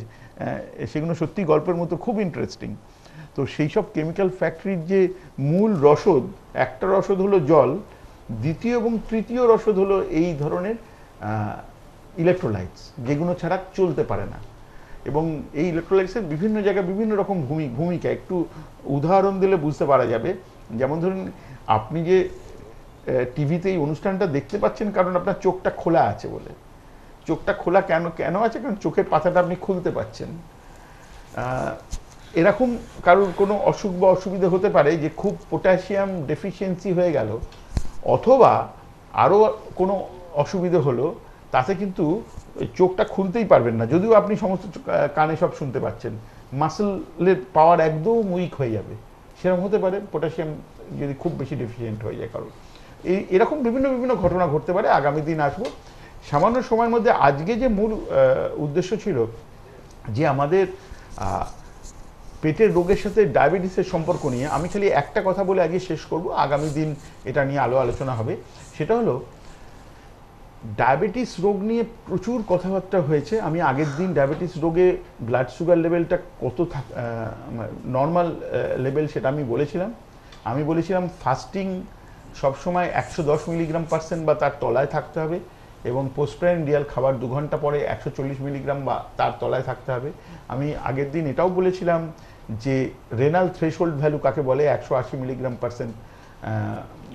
সেগুলো সত্যি গল্পের মতো খুব ইন্টারেস্টিং। তো সেই সব কেমিক্যাল ফ্যাক্টরির যে মূল রসদ, একটা রসদ হলো জল, দ্বিতীয় এবং তৃতীয় রসদ হলো এই ধরনের ইলেকট্রোলাইটস, যেগুলো ছাড়া চলতে পারে না। এবং এই ইলেকট্রোলাইটসের বিভিন্ন জায়গায় বিভিন্ন রকম ভূমিকা, একটু উদাহরণ দিলে বুঝতে পারা যাবে। যেমন ধরুন, আপনি যে টিভিতে এই অনুষ্ঠানটা দেখতে পাচ্ছেন কারণ আপনার চোখটা খোলা আছে বলে। চোখটা খোলা কেন আছে? কারণ চোখের পাতাটা আপনি খুলতে পাচ্ছেন। এরকম কারোর কোনো অসুখ বা অসুবিধা হতে পারে যে খুব পটাশিয়াম ডেফিসিয়েন্সি হয়ে গেল, অথবা আরও কোনো অসুবিধা হলো, তাতে কিন্তু চোখটা খুলতেই পারবেন না, যদিও আপনি সমস্ত কানে সব শুনতে পাচ্ছেন, মাসেলের পাওয়ার একদম উইক হয়ে যাবে। সেরকম হতে পারে পটাশিয়াম যদি খুব বেশি ডেফিসিয়েন্ট হয়ে যায় কারো। এরকম বিভিন্ন বিভিন্ন ঘটনা ঘটতে পারে। আগামী দিন আসবো। সামান্য সময়ের মধ্যে আজকে যে মূল উদ্দেশ্য ছিল যে আমাদের পেটের রোগের সাথে ডায়াবেটিসের সম্পর্ক নিয়ে, আমি খালি একটা কথা বলে আগে শেষ করব, আগামী দিন এটা নিয়ে আলোচনা হবে। সেটা হলো, ডায়াবেটিস রোগ নিয়ে প্রচুর কথাবার্তা হয়েছে। আমি আগের দিন ডায়াবেটিস রোগে ব্লাড সুগার লেভেলটা কত নর্মাল লেভেল সেটা আমি বলেছিলাম ফাস্টিং সবসময় 110 মিলিগ্রাম% বা তার তলায় থাকতে হবে, এবং পোস্টপ্রান্ডিয়াল খাবার 2 ঘন্টা পরে 140 মিলিগ্রাম বা তার তলায় থাকতে হবে। আমি আগের দিন এটাও বলেছিলাম যে রেনাল থ্রেশহোল্ড ভ্যালু কাকে বলে, 180 মিলিগ্রাম%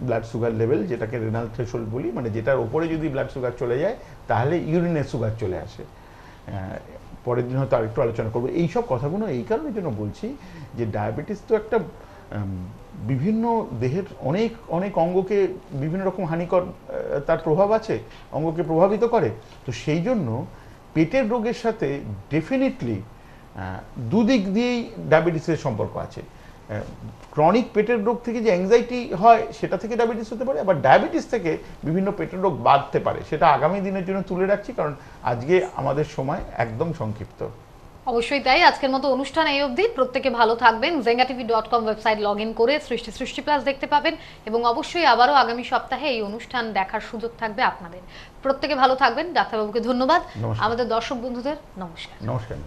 ব্লাড সুগার লেভেল, যেটাকে রেনাল থ্রেশহোল্ড বলি, মানে যেটার ওপরে যদি ব্লাড সুগার চলে যায় তাহলে ইউরিনের সুগার চলে আসে। পরের দিন হয়তো আরেকটু আলোচনা করবো এইসব কথাগুলো। এই কারণের জন্য বলছি যে ডায়াবেটিস তো একটা বিভিন্ন দেহের অনেক অনেক অঙ্গকে বিভিন্ন রকম হানিকর তার প্রভাব আছে, অঙ্গকে প্রভাবিত করে। তো সেই জন্য পেটের রোগের সাথে ডেফিনেটলি দুদিক দিয়েই ডায়াবেটিসের সম্পর্ক আছে। ক্রনিক পেটের রোগ থেকে যে অ্যাংজাইটি হয় সেটা থেকে ডায়াবেটিস হতে পারে, আবার ডায়াবেটিস থেকে বিভিন্ন পেটের রোগ বাড়তে পারে। সেটা আগামী দিনের জন্য তুলে রাখছি, কারণ আজকে আমাদের সময় একদম সংক্ষিপ্ত। অবশ্যই তাই। আজকের মতো অনুষ্ঠান এই অবধি। প্রত্যেকে ভালো থাকবেন। zengatv.com ওয়েবসাইট লগ ইন করে সৃষ্টি প্লাস দেখতে পাবেন, এবং অবশ্যই আবারও আগামী সপ্তাহে এই অনুষ্ঠান দেখার সুযোগ থাকবে আপনাদের। প্রত্যেকে ভালো থাকবেন। ডাক্তারবাবুকে ধন্যবাদ। আমাদের দর্শক বন্ধুদের নমস্কার। নমস্কার।